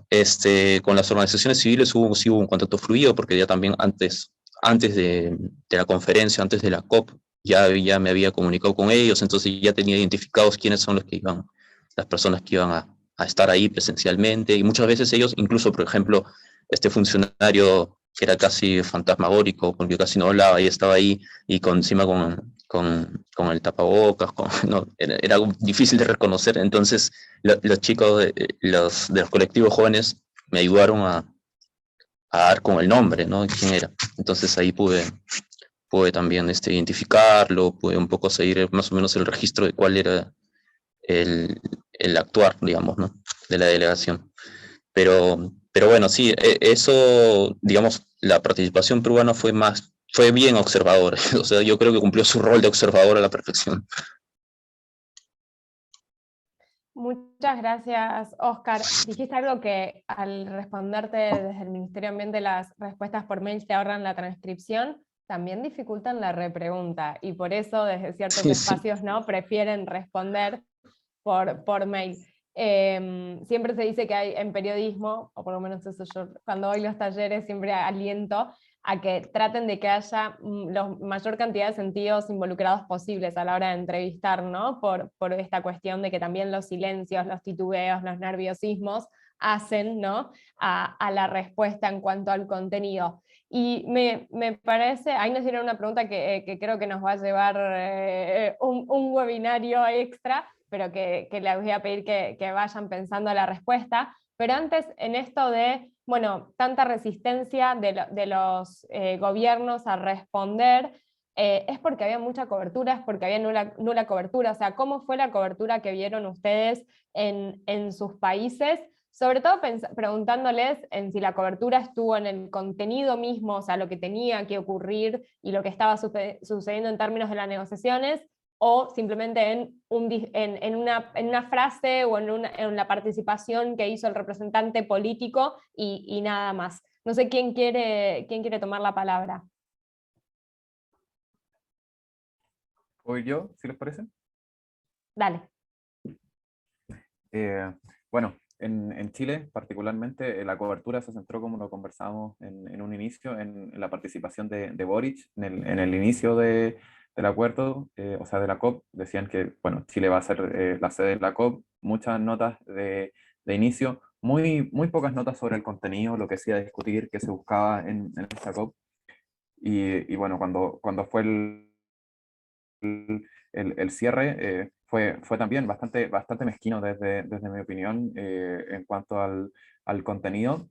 con las organizaciones civiles sí hubo un contacto fluido, porque ya también antes de la conferencia, antes de la COP, ya me había comunicado con ellos, entonces ya tenía identificados quiénes son las personas que iban a estar ahí presencialmente, y muchas veces ellos, incluso, por ejemplo, este funcionario que era casi fantasmagórico, porque casi no hablaba, y estaba ahí, y encima con el tapabocas, no, era algo difícil de reconocer, entonces los chicos de los colectivos jóvenes me ayudaron a dar con el nombre, ¿no? ¿Quién era? Entonces ahí pude también identificarlo, pude un poco seguir más o menos el registro de cuál era el actuar, digamos, ¿no? De la delegación. Pero bueno, sí, eso, digamos, la participación peruana fue bien observadora, o sea, yo creo que cumplió su rol de observador a la perfección. Muchas gracias, Oscar. Dijiste algo que al responderte desde el Ministerio de Ambiente las respuestas por mail te ahorran la transcripción, también dificultan la repregunta, y por eso desde ciertos espacios no prefieren responder por mail. Siempre se dice que hay en periodismo, o por lo menos eso yo cuando doy los talleres siempre aliento a que traten de que haya la mayor cantidad de sentidos involucrados posibles a la hora de entrevistar, ¿no? Por esta cuestión de que también los silencios, los titubeos, los nerviosismos hacen, ¿no? a la respuesta en cuanto al contenido. Y me parece, ahí nos dieron una pregunta que creo que nos va a llevar un webinario extra, pero que les voy a pedir que vayan pensando la respuesta. Pero antes, en esto de, bueno, tanta resistencia de los gobiernos a responder, ¿es porque había mucha cobertura? ¿Es porque había nula cobertura? O sea, ¿cómo fue la cobertura que vieron ustedes en sus países? Sobre todo preguntándoles en si la cobertura estuvo en el contenido mismo, o sea, lo que tenía que ocurrir y lo que estaba sucediendo en términos de las negociaciones, o simplemente en una frase o en la participación que hizo el representante político y nada más. No sé quién quiere tomar la palabra. ¿Voy yo, si les parece? Dale. Bueno, en Chile particularmente la cobertura se centró, como lo conversábamos en un inicio, en la participación de Boric en el inicio del acuerdo, o sea, de la COP. Decían que, bueno, Chile va a ser la sede de la COP, muchas notas de inicio, muy pocas notas sobre el contenido, lo que se iba a discutir, que se buscaba en esta COP. Y bueno, cuando fue el cierre, fue también bastante mezquino desde mi opinión en cuanto al contenido.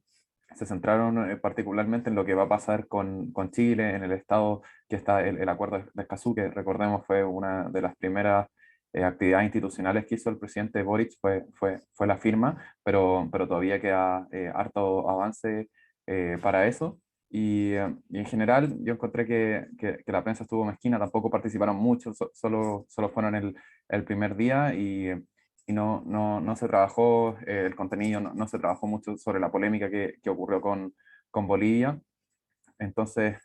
Se centraron particularmente en lo que va a pasar con Chile, en el estado que está el acuerdo de Escazú, que recordemos fue una de las primeras actividades institucionales que hizo el presidente Boric, fue la firma, pero todavía queda harto avance para eso. Y en general yo encontré que la prensa estuvo mezquina, tampoco participaron mucho, solo fueron el primer día y no se trabajó el contenido, no se trabajó mucho sobre la polémica que ocurrió con Bolivia. Entonces,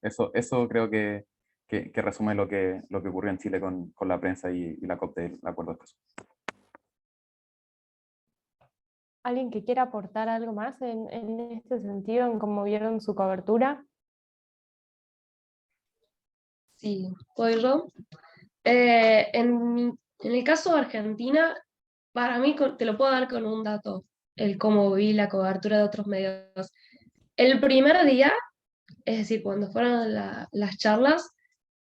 eso creo que resume lo que ocurrió en Chile con la prensa y la COP del Acuerdo de Escazú. ¿Alguien que quiera aportar algo más en este sentido, en cómo vieron su cobertura? Sí, ¿puedo yo? En el caso de Argentina, para mí te lo puedo dar con un dato, el cómo vi la cobertura de otros medios. El primer día, es decir, cuando fueron las charlas,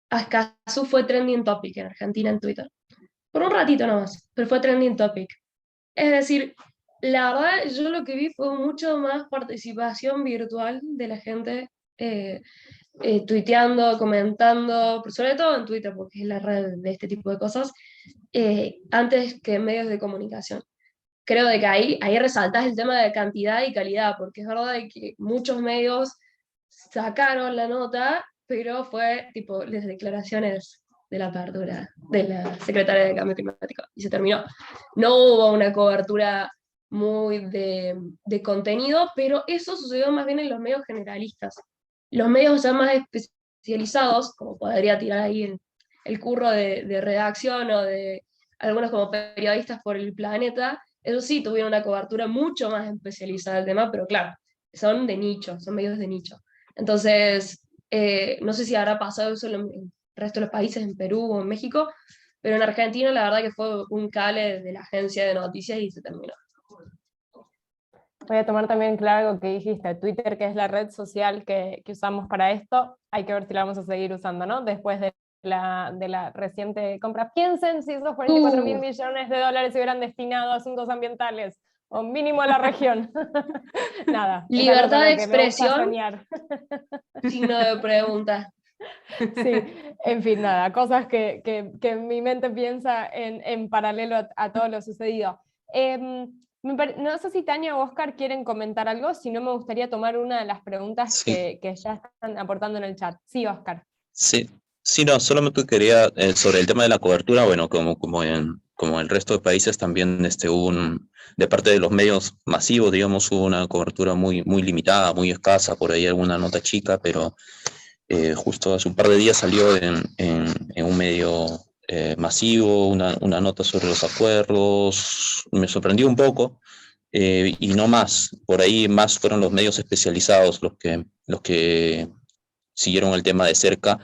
Escazú fue trending topic en Argentina en Twitter. Por un ratito nomás, pero fue trending topic. Es decir, La verdad, yo lo que vi fue mucho más participación virtual de la gente, tuiteando, comentando, sobre todo en Twitter, porque es la red de este tipo de cosas, antes que en medios de comunicación. Creo de que ahí resaltás el tema de cantidad y calidad, porque es verdad de que muchos medios sacaron la nota, pero fue tipo las declaraciones de la apertura de la secretaria de Cambio Climático y se terminó. No hubo una cobertura muy de contenido, pero eso sucedió más bien en los medios generalistas. Los medios ya más especializados, como podría tirar ahí el curro de redacción o de algunos como periodistas por el planeta, eso sí tuvieron una cobertura mucho más especializada del tema, pero claro, son de nicho, son medios de nicho. Entonces, no sé si habrá pasado eso en el resto de los países, en Perú o en México, pero en Argentina la verdad que fue un cale de la agencia de noticias y se terminó. Voy a tomar también claro algo que dijiste, Twitter, que es la red social que usamos para esto, hay que ver si la vamos a seguir usando, ¿no? Después de la reciente compra. Piensen si esos 44.000 millones de dólares se hubieran destinado a asuntos ambientales, o mínimo a la región. Nada. Libertad de Es algo con lo que me gusta expresión, soñar. signo de pregunta. Sí, en fin, nada, cosas que mi mente piensa en paralelo a todo lo sucedido. No sé si Tania o Oscar quieren comentar algo, si no me gustaría tomar una de las preguntas Sí, que ya están aportando en el chat. Sí, Oscar. sí, sí, no, solamente quería, sobre el tema de la cobertura, bueno, como el resto de países también de parte de los medios masivos, digamos, hubo una cobertura muy limitada, muy escasa, por ahí alguna nota chica, pero justo hace un par de días salió en un medio masivo una nota sobre los acuerdos, me sorprendió un poco, y no más, por ahí más fueron los medios especializados los que siguieron el tema de cerca.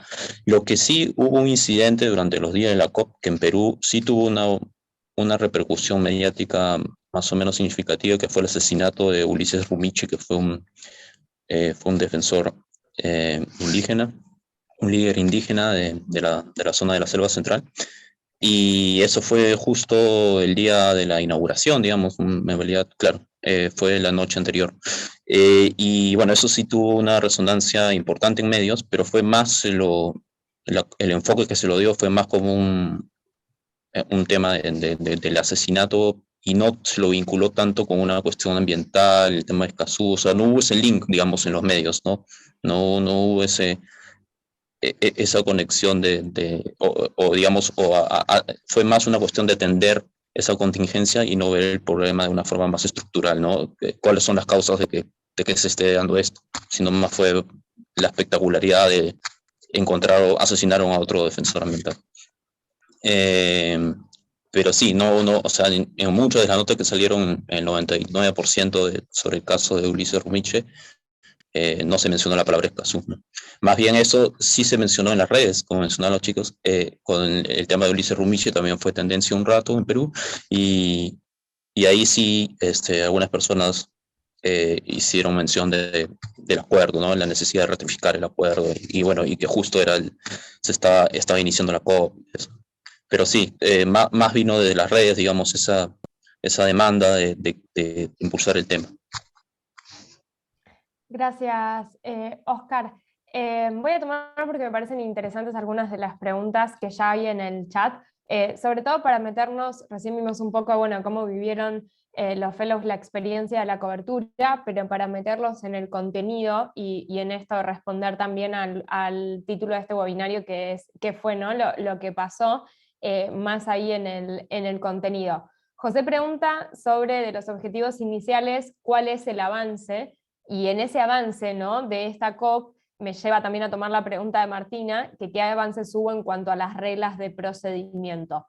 Lo que sí hubo un incidente durante los días de la COP que en Perú sí tuvo una repercusión mediática más o menos significativa, que fue el asesinato de Ulises Rumichi, que fue un defensor indígena, un líder indígena de la zona de la Selva Central. Y eso fue justo el día de la inauguración, digamos, en realidad, claro, fue la noche anterior. Y bueno, eso sí tuvo una resonancia importante en medios, pero fue más el enfoque que se lo dio fue más como un tema del asesinato y no se lo vinculó tanto con una cuestión ambiental, el tema de Escazú, o sea, no hubo ese link, digamos, en los medios, ¿no? No hubo esa conexión digamos, fue más una cuestión de atender esa contingencia y no ver el problema de una forma más estructural, ¿no? ¿Cuáles son las causas de que se esté dando esto? Sino más fue la espectacularidad de encontrar o asesinaron a otro defensor ambiental. Pero sí, o sea, en muchas de las notas que salieron, el 99% sobre el caso de Ulises Rumiche, no se mencionó la palabra Escazú, ¿no? Más bien eso sí se mencionó en las redes, como mencionaron los chicos, con el tema de Ulises Rumiche también fue tendencia un rato en Perú, y ahí sí algunas personas hicieron mención del acuerdo, ¿no? La necesidad de ratificar el acuerdo, y bueno, y que justo estaba iniciando la COP. Pero sí, más vino de las redes, digamos, esa demanda de impulsar el tema. Gracias, Oscar. Voy a tomar porque me parecen interesantes algunas de las preguntas que ya hay en el chat, sobre todo para meternos, recién vimos un poco, bueno, cómo vivieron los fellows la experiencia de la cobertura, pero para meterlos en el contenido y en esto responder también al título de este webinario, que es ¿qué fue, no? Lo que pasó, más ahí en el contenido. José pregunta sobre de los objetivos iniciales, ¿cuál es el avance? Y en ese avance, ¿no?, de esta COP me lleva también a tomar la pregunta de Martina, que qué avances hubo en cuanto a las reglas de procedimiento.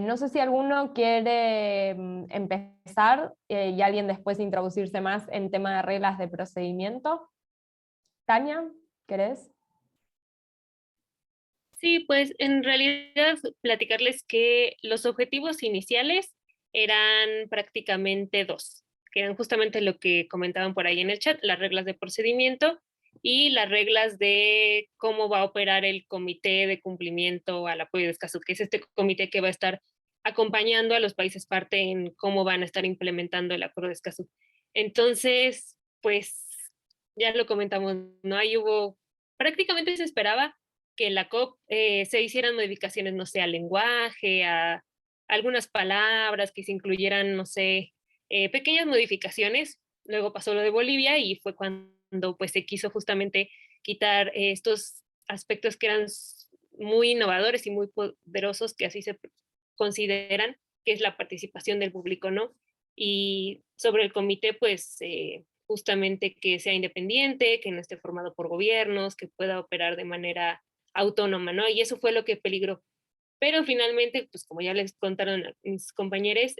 No sé si alguno quiere empezar y alguien después introducirse más en tema de reglas de procedimiento. Tania, ¿querés? Sí, pues en realidad platicarles que los objetivos iniciales eran prácticamente dos, que eran justamente lo que comentaban por ahí en el chat, las reglas de procedimiento y las reglas de cómo va a operar el comité de cumplimiento al apoyo de Escazú, que es este comité que va a estar acompañando a los países parte en cómo van a estar implementando el Acuerdo de Escazú. Entonces, pues ya lo comentamos, ¿no? Ahí hubo, prácticamente se esperaba que en la COP se hicieran modificaciones, no sé, al lenguaje, a algunas palabras, que se incluyeran, no sé, pequeñas modificaciones. Luego pasó lo de Bolivia y fue cuando pues se quiso justamente quitar estos aspectos que eran muy innovadores y muy poderosos, que así se consideran, que es la participación del público, ¿no? Y sobre el comité, pues justamente que sea independiente, que no esté formado por gobiernos, que pueda operar de manera autónoma, ¿no? Y eso fue lo que peligró. Pero finalmente, pues como ya les contaron a mis compañeros,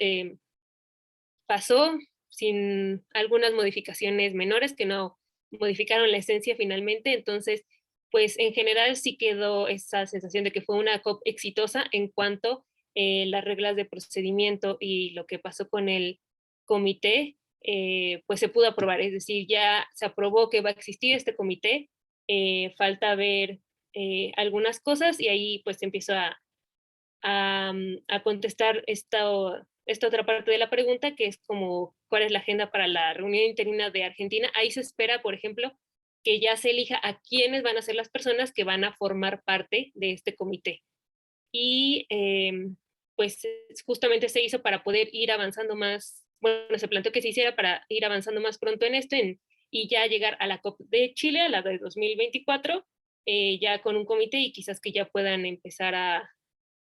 pasó sin algunas modificaciones menores que no modificaron la esencia finalmente. Entonces, pues en general sí quedó esa sensación de que fue una COP exitosa en cuanto las reglas de procedimiento y lo que pasó con el comité, pues se pudo aprobar. Es decir, ya se aprobó que va a existir este comité, falta ver algunas cosas y ahí pues empiezo a contestar esta otra parte de la pregunta, que es como cuál es la agenda para la reunión interina de Argentina. Ahí se espera, por ejemplo, que ya se elija a quiénes van a ser las personas que van a formar parte de este comité. Y pues justamente se hizo para poder ir avanzando más, bueno, se planteó que se hiciera para ir avanzando más pronto en esto y ya llegar a la COP de Chile, a la de 2024, ya con un comité y quizás que ya puedan empezar a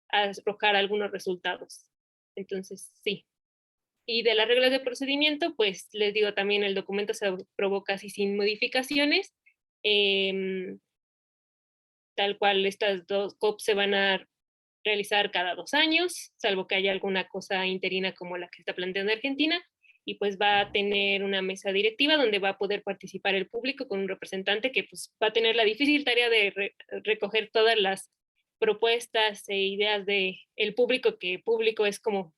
arrojar algunos resultados. Entonces, sí. Y de las reglas de procedimiento, pues les digo también, el documento se aprobó casi sin modificaciones. Tal cual, estas dos COP se van a realizar cada 2 años, salvo que haya alguna cosa interina como la que está planteando Argentina, y pues va a tener una mesa directiva donde va a poder participar el público con un representante que pues va a tener la difícil tarea de recoger todas las propuestas e ideas del público, que público es como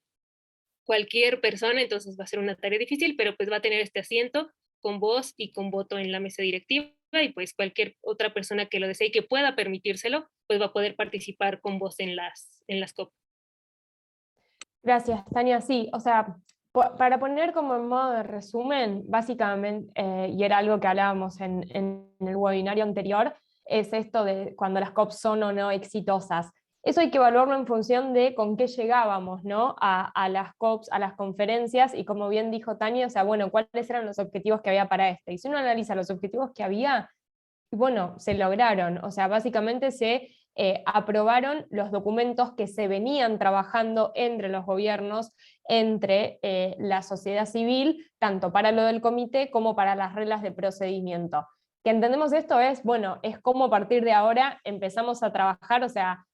cualquier persona, entonces va a ser una tarea difícil, pero pues va a tener este asiento con voz y con voto en la mesa directiva, y pues cualquier otra persona que lo desee y que pueda permitírselo, pues va a poder participar con voz en las COP. Gracias, Tania. Sí, o sea, para poner como en modo de resumen, básicamente, y era algo que hablábamos en el webinario anterior, es esto de cuando las COP son o no exitosas. Eso hay que evaluarlo en función de con qué llegábamos, ¿no? A las COPs, a las conferencias, y como bien dijo Tania, o sea, bueno, ¿cuáles eran los objetivos que había para este? Y si uno analiza los objetivos que había, bueno, se lograron, o sea, básicamente se aprobaron los documentos que se venían trabajando entre los gobiernos, entre la sociedad civil, tanto para lo del comité como para las reglas de procedimiento. Que entendemos esto es, bueno, es como a partir de ahora empezamos a trabajar, o sea,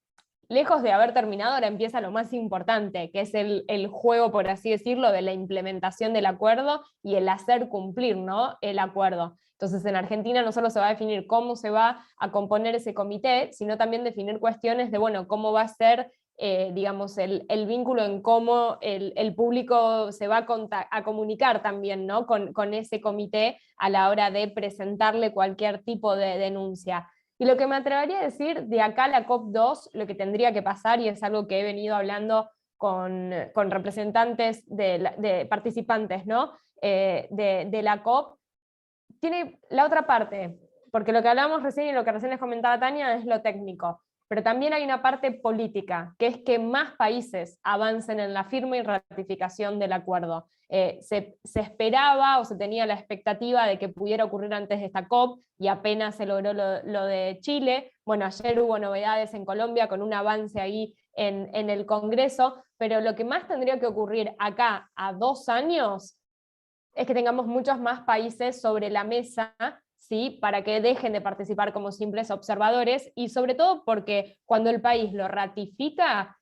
lejos de haber terminado, ahora empieza lo más importante, que es el juego, por así decirlo, de la implementación del acuerdo y el hacer cumplir, ¿no?, el acuerdo. Entonces, en Argentina no solo se va a definir cómo se va a componer ese comité, sino también definir cuestiones de, bueno, cómo va a ser, digamos, el vínculo en cómo el público se va a comunicar también, ¿no?, con ese comité a la hora de presentarle cualquier tipo de denuncia. Y lo que me atrevería a decir, de acá a la COP2, lo que tendría que pasar, y es algo que he venido hablando con representantes de participantes, ¿no?, de la COP, tiene la otra parte, porque lo que hablamos recién y lo que recién les comentaba Tania es lo técnico, pero también hay una parte política, que es que más países avancen en la firma y ratificación del acuerdo. Se esperaba o se tenía la expectativa de que pudiera ocurrir antes de esta COP, y apenas se logró lo de Chile. Bueno, ayer hubo novedades en Colombia con un avance ahí en el Congreso, pero lo que más tendría que ocurrir acá a 2 años es que tengamos muchos más países sobre la mesa, ¿sí?, para que dejen de participar como simples observadores, y sobre todo porque cuando el país lo ratifica,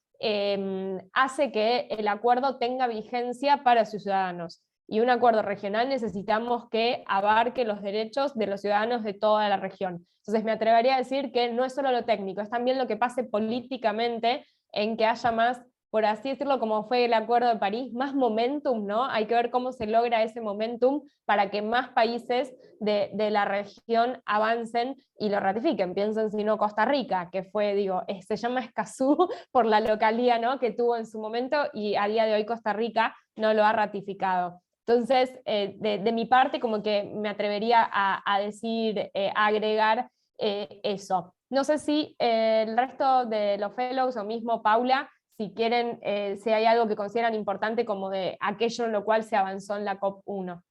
hace que el acuerdo tenga vigencia para sus ciudadanos. Y un acuerdo regional necesitamos que abarque los derechos de los ciudadanos de toda la región. Entonces me atrevería a decir que no es solo lo técnico, es también lo que pase políticamente, en que haya más por así decirlo, como fue el Acuerdo de París, más momentum, ¿no? Hay que ver cómo se logra ese momentum para que más países de la región avancen y lo ratifiquen. Piensen si no Costa Rica, que fue, digo, se llama Escazú por la localía, ¿no?, que tuvo en su momento, y a día de hoy Costa Rica no lo ha ratificado. Entonces, de mi parte, como que me atrevería a decir, a agregar eso. No sé si el resto de los fellows o mismo Paula, si quieren, si hay algo que consideran importante como de aquello en lo cual se avanzó en la COP1.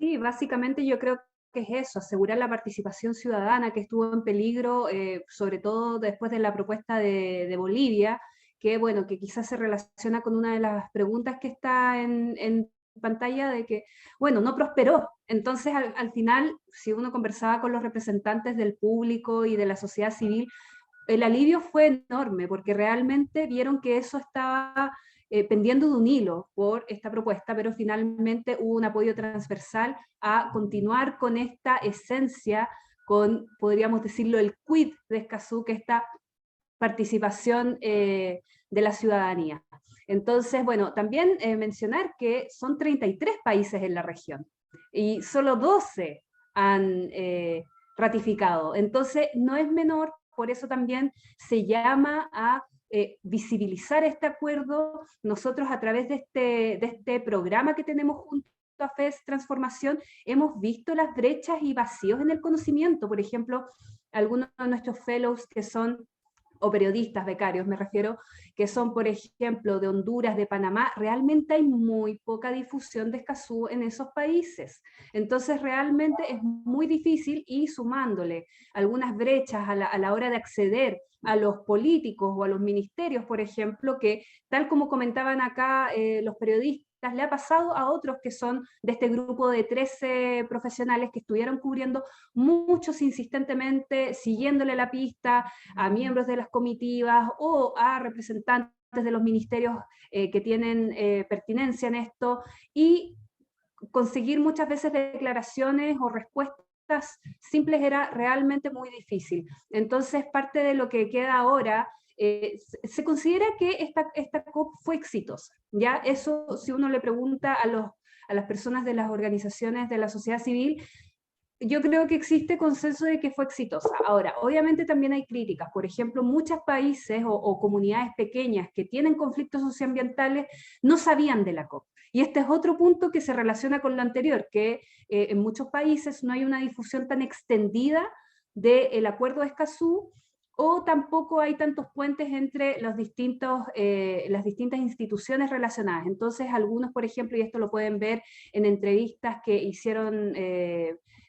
Sí, básicamente yo creo que es eso, asegurar la participación ciudadana que estuvo en peligro, sobre todo después de la propuesta de Bolivia, que bueno, que quizás se relaciona con una de las preguntas que está en pantalla de que, bueno, no prosperó. Entonces, al final, si uno conversaba con los representantes del público y de la sociedad civil, el alivio fue enorme, porque realmente vieron que eso estaba pendiendo de un hilo por esta propuesta, pero finalmente hubo un apoyo transversal a continuar con esta esencia, con, podríamos decirlo, el quid de Escazú, que esta participación de la ciudadanía. Entonces, bueno, también mencionar que son 33 países en la región y solo 12 han ratificado. Entonces, no es menor, por eso también se llama a visibilizar este acuerdo. Nosotros a través de este programa que tenemos junto a FES Transformación, hemos visto las brechas y vacíos en el conocimiento. Por ejemplo, algunos de nuestros fellows que son o periodistas becarios, me refiero, que son, por ejemplo, de Honduras, de Panamá, realmente hay muy poca difusión de Escazú en esos países. Entonces, realmente es muy difícil, y sumándole algunas brechas a la hora de acceder a los políticos o a los ministerios, por ejemplo, que tal como comentaban acá los periodistas, le ha pasado a otros que son de este grupo de 13 profesionales que estuvieron cubriendo, muchos insistentemente, siguiéndole la pista a miembros de las comitivas o a representantes de los ministerios que tienen pertinencia en esto, y conseguir muchas veces declaraciones o respuestas simples era realmente muy difícil. Entonces, parte de lo que queda ahora, se considera que esta COP fue exitosa. Ya eso, si uno le pregunta a las personas de las organizaciones de la sociedad civil, yo creo que existe consenso de que fue exitosa. Ahora, obviamente también hay críticas. Por ejemplo, muchos países o comunidades pequeñas que tienen conflictos socioambientales no sabían de la COP. Y este es otro punto que se relaciona con lo anterior, que en muchos países no hay una difusión tan extendida del Acuerdo de Escazú, o tampoco hay tantos puentes entre las distintas instituciones relacionadas. Entonces, algunos, por ejemplo, y esto lo pueden ver en entrevistas que hicieron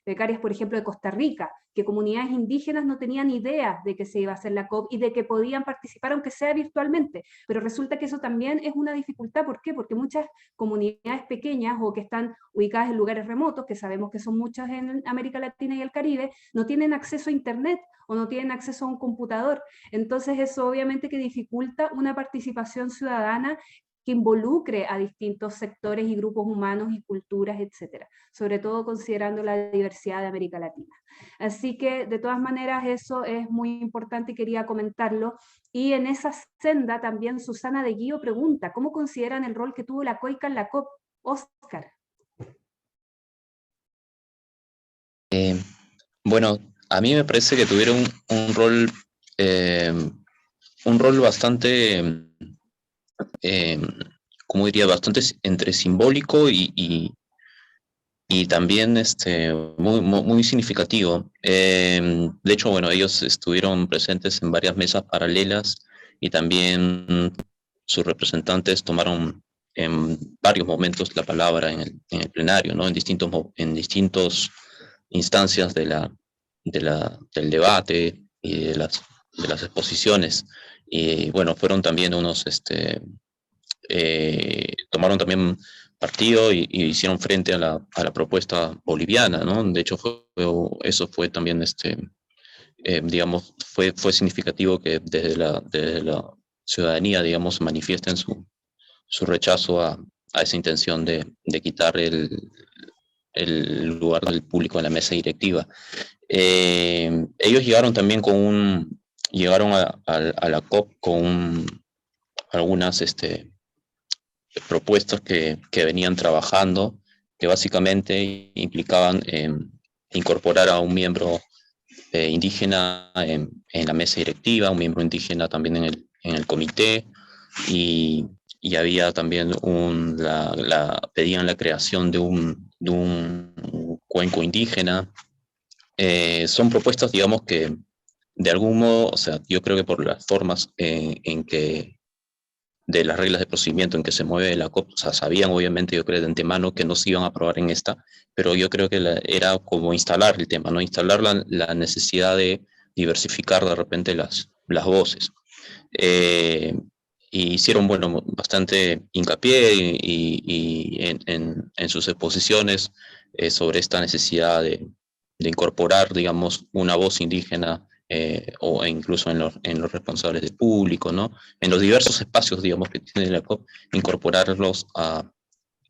becarias, por ejemplo, de Costa Rica, que comunidades indígenas no tenían idea de que se iba a hacer la COP y de que podían participar, aunque sea virtualmente. Pero resulta que eso también es una dificultad. ¿Por qué? Porque muchas comunidades pequeñas o que están ubicadas en lugares remotos, que sabemos que son muchas en América Latina y el Caribe, no tienen acceso a Internet o no tienen acceso a un computador. Entonces eso obviamente que dificulta una participación ciudadana que involucre a distintos sectores y grupos humanos y culturas, etcétera, sobre todo considerando la diversidad de América Latina. Así que, de todas maneras, eso es muy importante y quería comentarlo. Y en esa senda también Susana de Guío pregunta, ¿cómo consideran el rol que tuvo la COICA en la COP? Óscar. Bueno, a mí me parece que tuvieron un rol bastante, como diría, bastante entre simbólico y también muy significativo. De hecho, bueno, ellos estuvieron presentes en varias mesas paralelas y también sus representantes tomaron en varios momentos la palabra en el plenario, ¿no? En distintos instancias del debate y de las exposiciones. Y bueno, fueron también tomaron también partido y hicieron frente a la propuesta boliviana, ¿no? De hecho, eso fue también, digamos, fue significativo que desde la ciudadanía, digamos, manifiesten su rechazo a esa intención de quitar el lugar del público en la mesa directiva. Ellos llegaron también llegaron a la COP con algunas propuestas que venían trabajando, que básicamente implicaban incorporar a un miembro indígena en la mesa directiva, un miembro indígena también en el comité, y había también pedían la creación de un cuenco indígena. Son propuestas, digamos, que de algún modo, o sea, yo creo que por las formas en que de las reglas de procedimiento en que se mueve la COP, o sea, sabían obviamente, yo creo de antemano que no se iban a aprobar en esta, pero yo creo que era como instalar el tema, ¿no? Instalar la necesidad de diversificar de repente las voces. Y hicieron, bueno, bastante hincapié en sus exposiciones sobre esta necesidad de incorporar, digamos, una voz indígena o incluso en los responsables de público, ¿no? En los diversos espacios, digamos, que tiene la COP, incorporarlos a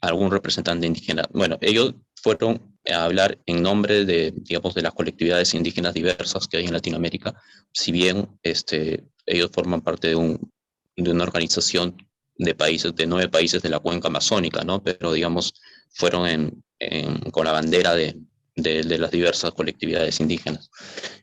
algún representante indígena. Bueno, ellos fueron a hablar en nombre de, digamos, de las colectividades indígenas diversas que hay en Latinoamérica, si bien ellos forman parte de una organización de países, de 9 países de la cuenca amazónica, ¿no? Pero, digamos, fueron con la bandera de las diversas colectividades indígenas.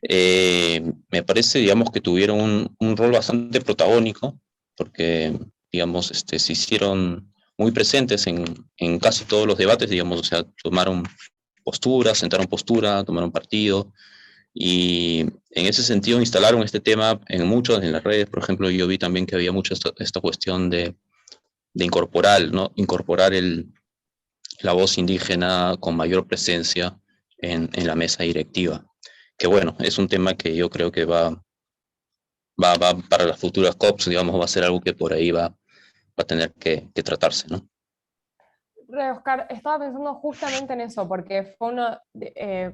Me parece, digamos, que tuvieron un rol bastante protagónico, porque, digamos, se hicieron muy presentes en casi todos los debates, digamos, o sea, tomaron postura, sentaron postura, tomaron partido, y en ese sentido instalaron este tema en muchos, en las redes. Por ejemplo, yo vi también que había mucho esta cuestión de incorporar, ¿no? Incorporar la voz indígena con mayor presencia en la mesa directiva, que bueno, es un tema que yo creo que va para las futuras COPs, digamos, va a ser algo que por ahí va a tener que tratarse, ¿no? Oscar, estaba pensando justamente en eso, porque fue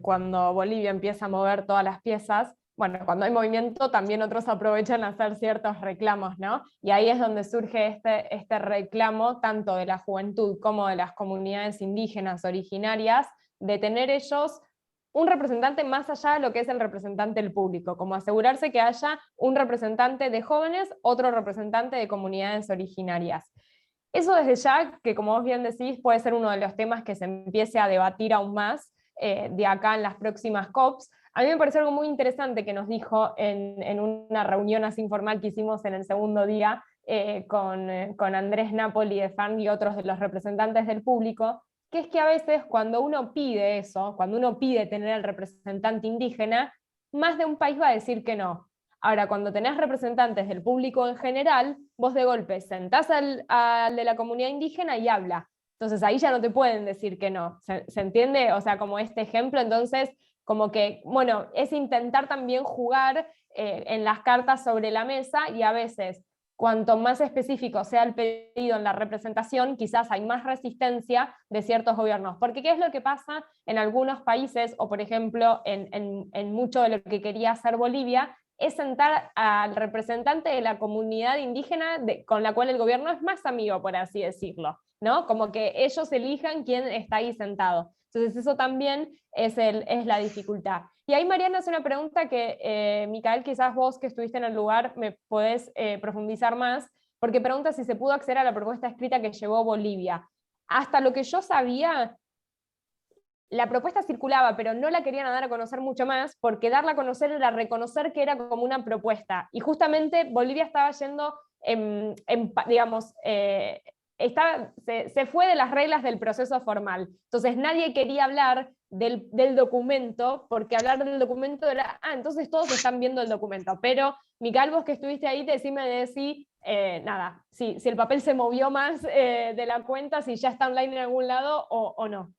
cuando Bolivia empieza a mover todas las piezas, bueno, cuando hay movimiento también otros aprovechan a hacer ciertos reclamos, ¿no? Y ahí es donde surge este reclamo, tanto de la juventud como de las comunidades indígenas originarias, de tener ellos un representante más allá de lo que es el representante del público, como asegurarse que haya un representante de jóvenes, otro representante de comunidades originarias. Eso desde ya, que como vos bien decís, puede ser uno de los temas que se empiece a debatir aún más de acá en las próximas COPs. A mí me pareció algo muy interesante que nos dijo en una reunión así informal que hicimos en el segundo día con Andrés Napoli de FAN y otros de los representantes del público, que es que a veces cuando uno pide eso, cuando uno pide tener al representante indígena, más de un país va a decir que no. Ahora, cuando tenés representantes del público en general, vos de golpe sentás al de la comunidad indígena y habla. Entonces ahí ya no te pueden decir que no. ¿Se entiende? O sea, como este ejemplo, entonces, como que, bueno, es intentar también jugar en las cartas sobre la mesa, y a veces, cuanto más específico sea el pedido en la representación, quizás hay más resistencia de ciertos gobiernos. Porque ¿qué es lo que pasa en algunos países, o por ejemplo, en mucho de lo que quería hacer Bolivia, es sentar al representante de la comunidad indígena con la cual el gobierno es más amigo, por así decirlo, ¿no? Como que ellos elijan quién está ahí sentado. Entonces eso también es la dificultad. Y ahí Mariana hace una pregunta que, Micael, quizás vos que estuviste en el lugar me podés profundizar más, porque pregunta si se pudo acceder a la propuesta escrita que llevó Bolivia. Hasta lo que yo sabía, la propuesta circulaba, pero no la querían dar a conocer mucho más, porque darla a conocer era reconocer que era como una propuesta. Y justamente Bolivia estaba yendo, digamos, se fue de las reglas del proceso formal. Entonces nadie quería hablar del documento, porque hablar del documento era, entonces todos están viendo el documento. Pero, Micael, vos que estuviste ahí, decime de si, nada, si el papel se movió más de la cuenta, si ya está online en algún lado o no.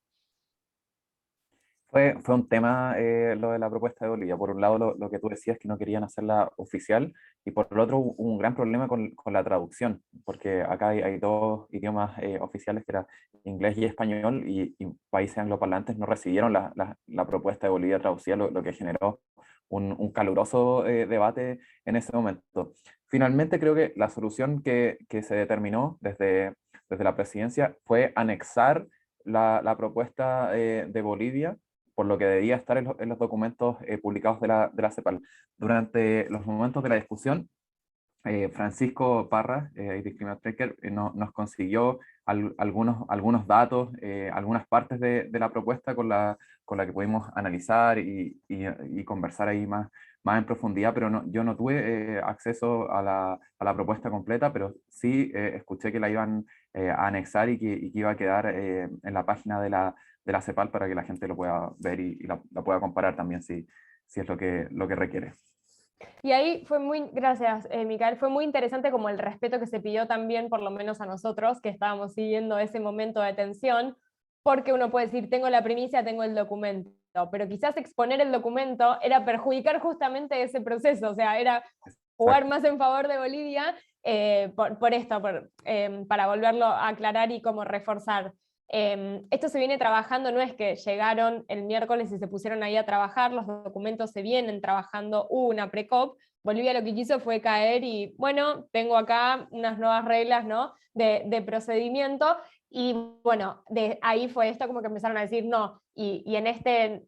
Fue un tema lo de la propuesta de Bolivia. Por un lado, lo que tú decías, que no querían hacerla oficial, y por el otro, hubo un gran problema con la traducción, porque acá hay dos idiomas oficiales, que era inglés y español, y países angloparlantes no recibieron la propuesta de Bolivia traducida, lo que generó un caluroso debate en ese momento. Finalmente, creo que la solución que se determinó desde la presidencia fue anexar la propuesta de Bolivia, por lo que debía estar en los documentos publicados de la CEPAL. Durante los momentos de la discusión, Francisco Parra, Discriminant Tracker, nos consiguió algunos datos, algunas partes de la propuesta con la que pudimos analizar y conversar ahí más en profundidad, pero yo no tuve acceso a la propuesta completa, pero sí escuché que la iban a anexar y que iba a quedar en la página de la CEPAL para que la gente lo pueda ver y la pueda comparar también si es lo que requiere. Y ahí fue gracias, Micael, fue muy interesante como el respeto que se pidió también, por lo menos a nosotros, que estábamos siguiendo ese momento de tensión, porque uno puede decir, tengo la primicia, tengo el documento, pero quizás exponer el documento era perjudicar justamente ese proceso, o sea, era jugar más en favor de Bolivia, por esto, para volverlo a aclarar y como reforzar. Esto se viene trabajando, no es que llegaron el miércoles y se pusieron ahí a trabajar, los documentos se vienen trabajando, hubo una pre-COP, Bolivia lo que quiso fue caer y, bueno, tengo acá unas nuevas reglas, ¿no?, de procedimiento, y bueno, de ahí fue esto como que empezaron a decir no, y en este...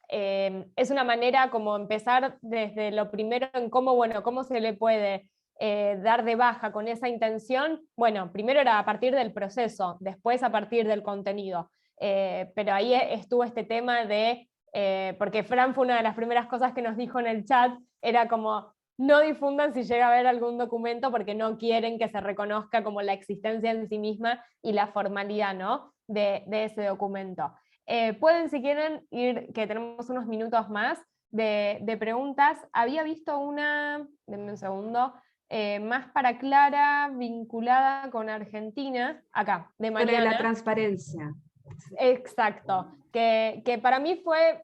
es una manera como empezar desde lo primero en cómo se le puede dar de baja con esa intención. Bueno, primero era a partir del proceso, después a partir del contenido, pero ahí estuvo este tema de, porque Fran fue una de las primeras cosas que nos dijo en el chat, era como, no difundan si llega a haber algún documento porque no quieren que se reconozca como la existencia en sí misma y la formalidad, ¿no?, de ese documento. Pueden, si quieren, ir, que tenemos unos minutos más de preguntas. Había visto una, denme un segundo, más para Clara, vinculada con Argentina, acá, de Mariana. Sobre la transparencia. Exacto, que para mí fue,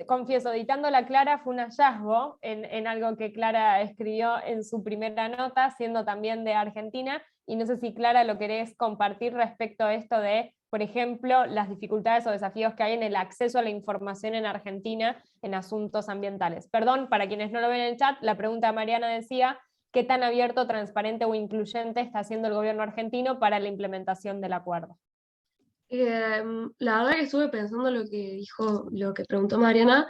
confieso, editando la Clara fue un hallazgo en algo que Clara escribió en su primera nota, siendo también de Argentina, y no sé si Clara lo querés compartir respecto a esto de, por ejemplo, las dificultades o desafíos que hay en el acceso a la información en Argentina en asuntos ambientales. Perdón, para quienes no lo ven en el chat, la pregunta de Mariana decía, ¿qué tan abierto, transparente o incluyente está haciendo el gobierno argentino para la implementación del acuerdo? La verdad que estuve pensando lo que preguntó Mariana.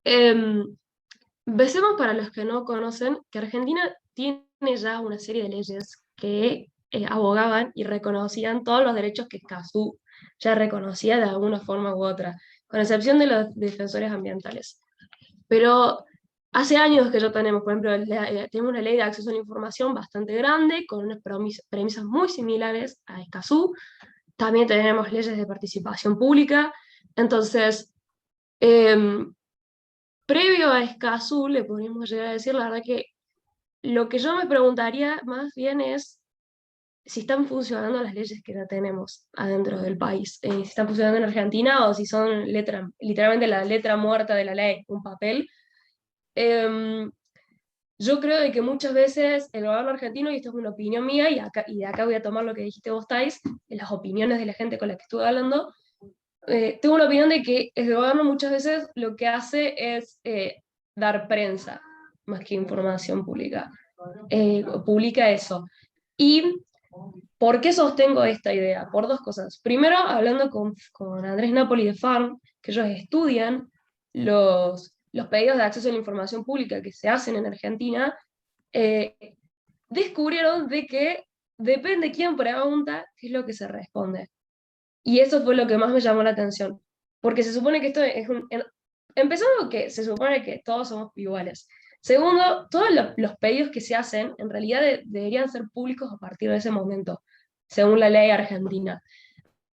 Empecemos para los que no conocen, que Argentina tiene ya una serie de leyes que abogaban y reconocían todos los derechos que Escazú ya reconocía de alguna forma u otra, con excepción de los defensores ambientales. Pero hace años que ya tenemos, por ejemplo, tenemos una ley de acceso a la información bastante grande, con unas premisas muy similares a Escazú. También tenemos leyes de participación pública. Entonces, previo a Escazú, le podríamos llegar a decir, la verdad que lo que yo me preguntaría más bien es si están funcionando las leyes que ya tenemos adentro del país, si están funcionando en Argentina o si son literalmente la letra muerta de la ley, un papel. Yo creo de que muchas veces el gobierno argentino, y esto es una opinión mía, y de acá voy a tomar lo que dijiste vos, Thais, en las opiniones de la gente con la que estuve hablando, tengo la opinión de que el gobierno muchas veces lo que hace es dar prensa, más que información pública. Publica eso. ¿Y por qué sostengo esta idea? Por dos cosas. Primero, hablando con Andrés Napoli de Farm, que ellos estudian los pedidos de acceso a la información pública que se hacen en Argentina, descubrieron de que depende quién pregunta, qué es lo que se responde. Y eso fue lo que más me llamó la atención, porque se supone que esto es empezando que se supone que todos somos iguales. Segundo, todos los pedidos que se hacen en realidad deberían ser públicos a partir de ese momento, según la ley argentina.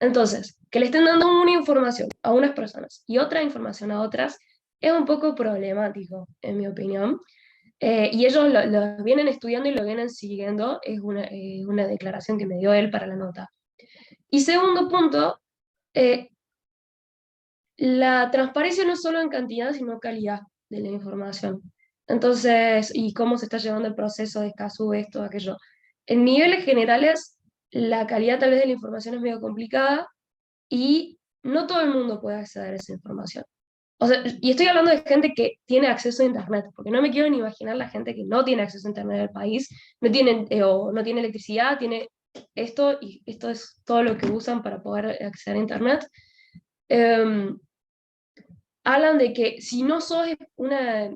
Entonces, que le estén dando una información a unas personas y otra información a otras es un poco problemático, en mi opinión. Y ellos lo vienen estudiando y lo vienen siguiendo, es una declaración que me dio él para la nota. Y segundo punto, la transparencia no es solo en cantidad, sino en calidad de la información. Entonces, y cómo se está llevando el proceso de Escazú, esto, aquello. En niveles generales, la calidad tal vez de la información es medio complicada y no todo el mundo puede acceder a esa información. O sea, y estoy hablando de gente que tiene acceso a Internet, porque no me quiero ni imaginar la gente que no tiene acceso a Internet del país, no tiene, o no tiene electricidad, tiene esto, y esto es todo lo que usan para poder acceder a Internet. Hablan de que si no sos una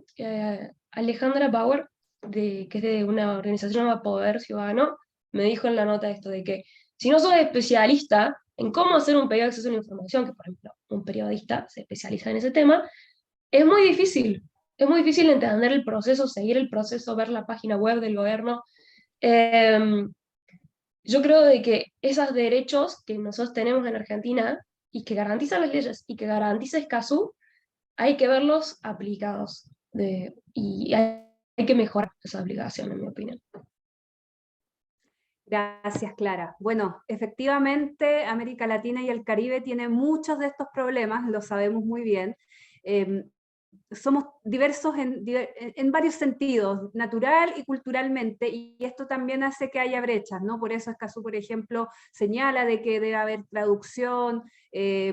Alejandra Bauer, que es de una organización llamada Poder Ciudadano, me dijo en la nota esto de que si no sos especialista en cómo hacer un pedido de acceso a la información, que por ejemplo un periodista se especializa en ese tema, es muy difícil. Es muy difícil entender el proceso, seguir el proceso, ver la página web del gobierno. Yo creo de que esos derechos que nosotros tenemos en Argentina y que garantizan las leyes y que garantiza Escazú, hay que verlos aplicados y hay que mejorar esa aplicación, en mi opinión. Gracias, Clara. Bueno, efectivamente, América Latina y el Caribe tienen muchos de estos problemas, lo sabemos muy bien. Somos diversos en varios sentidos, natural y culturalmente, y esto también hace que haya brechas, ¿no? Por eso Escazú, por ejemplo, señala de que debe haber traducción,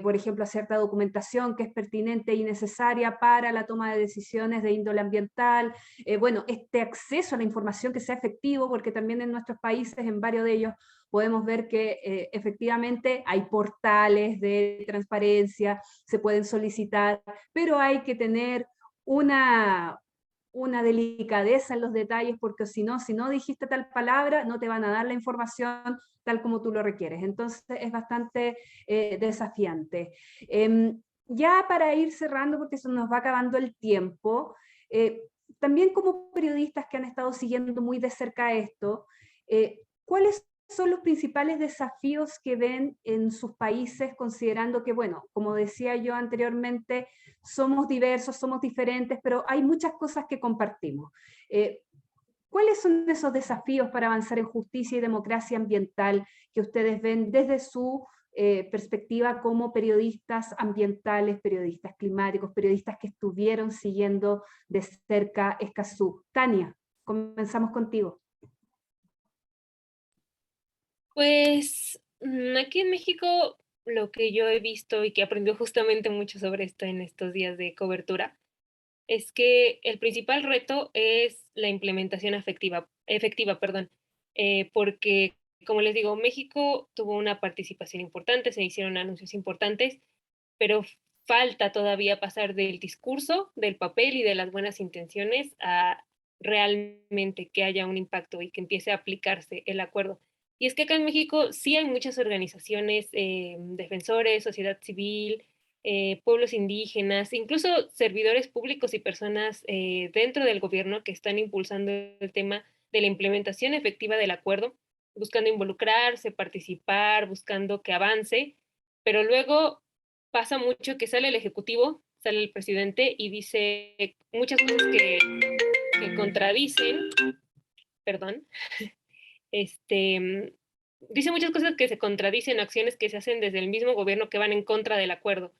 por ejemplo, cierta documentación que es pertinente y necesaria para la toma de decisiones de índole ambiental, bueno, este acceso a la información que sea efectivo, porque también en nuestros países, en varios de ellos, podemos ver que efectivamente hay portales de transparencia, se pueden solicitar, pero hay que tener una delicadeza en los detalles, porque si no dijiste tal palabra, no te van a dar la información tal como tú lo requieres. Entonces es bastante desafiante. Ya para ir cerrando, porque se nos va acabando el tiempo, también como periodistas que han estado siguiendo muy de cerca esto, ¿cuáles son los principales desafíos que ven en sus países, considerando que, bueno, como decía yo anteriormente, somos diversos, somos diferentes, pero hay muchas cosas que compartimos? ¿Cuáles son esos desafíos para avanzar en justicia y democracia ambiental que ustedes ven desde su perspectiva como periodistas ambientales, periodistas climáticos, periodistas que estuvieron siguiendo de cerca Escazú? Tania, comenzamos contigo. Pues aquí en México lo que yo he visto y que aprendió justamente mucho sobre esto en estos días de cobertura es que el principal reto es la implementación efectiva, perdón, porque, como les digo, México tuvo una participación importante, se hicieron anuncios importantes, pero falta todavía pasar del discurso, del papel y de las buenas intenciones a realmente que haya un impacto y que empiece a aplicarse el acuerdo. Y es que acá en México sí hay muchas organizaciones, defensores, sociedad civil, pueblos indígenas, incluso servidores públicos y personas dentro del gobierno que están impulsando el tema de la implementación efectiva del acuerdo, buscando involucrarse, participar, buscando que avance, pero luego pasa mucho que sale el ejecutivo, sale el presidente y dice muchas cosas que contradicen, perdón, dice muchas cosas que se contradicen, acciones que se hacen desde el mismo gobierno que van en contra del acuerdo.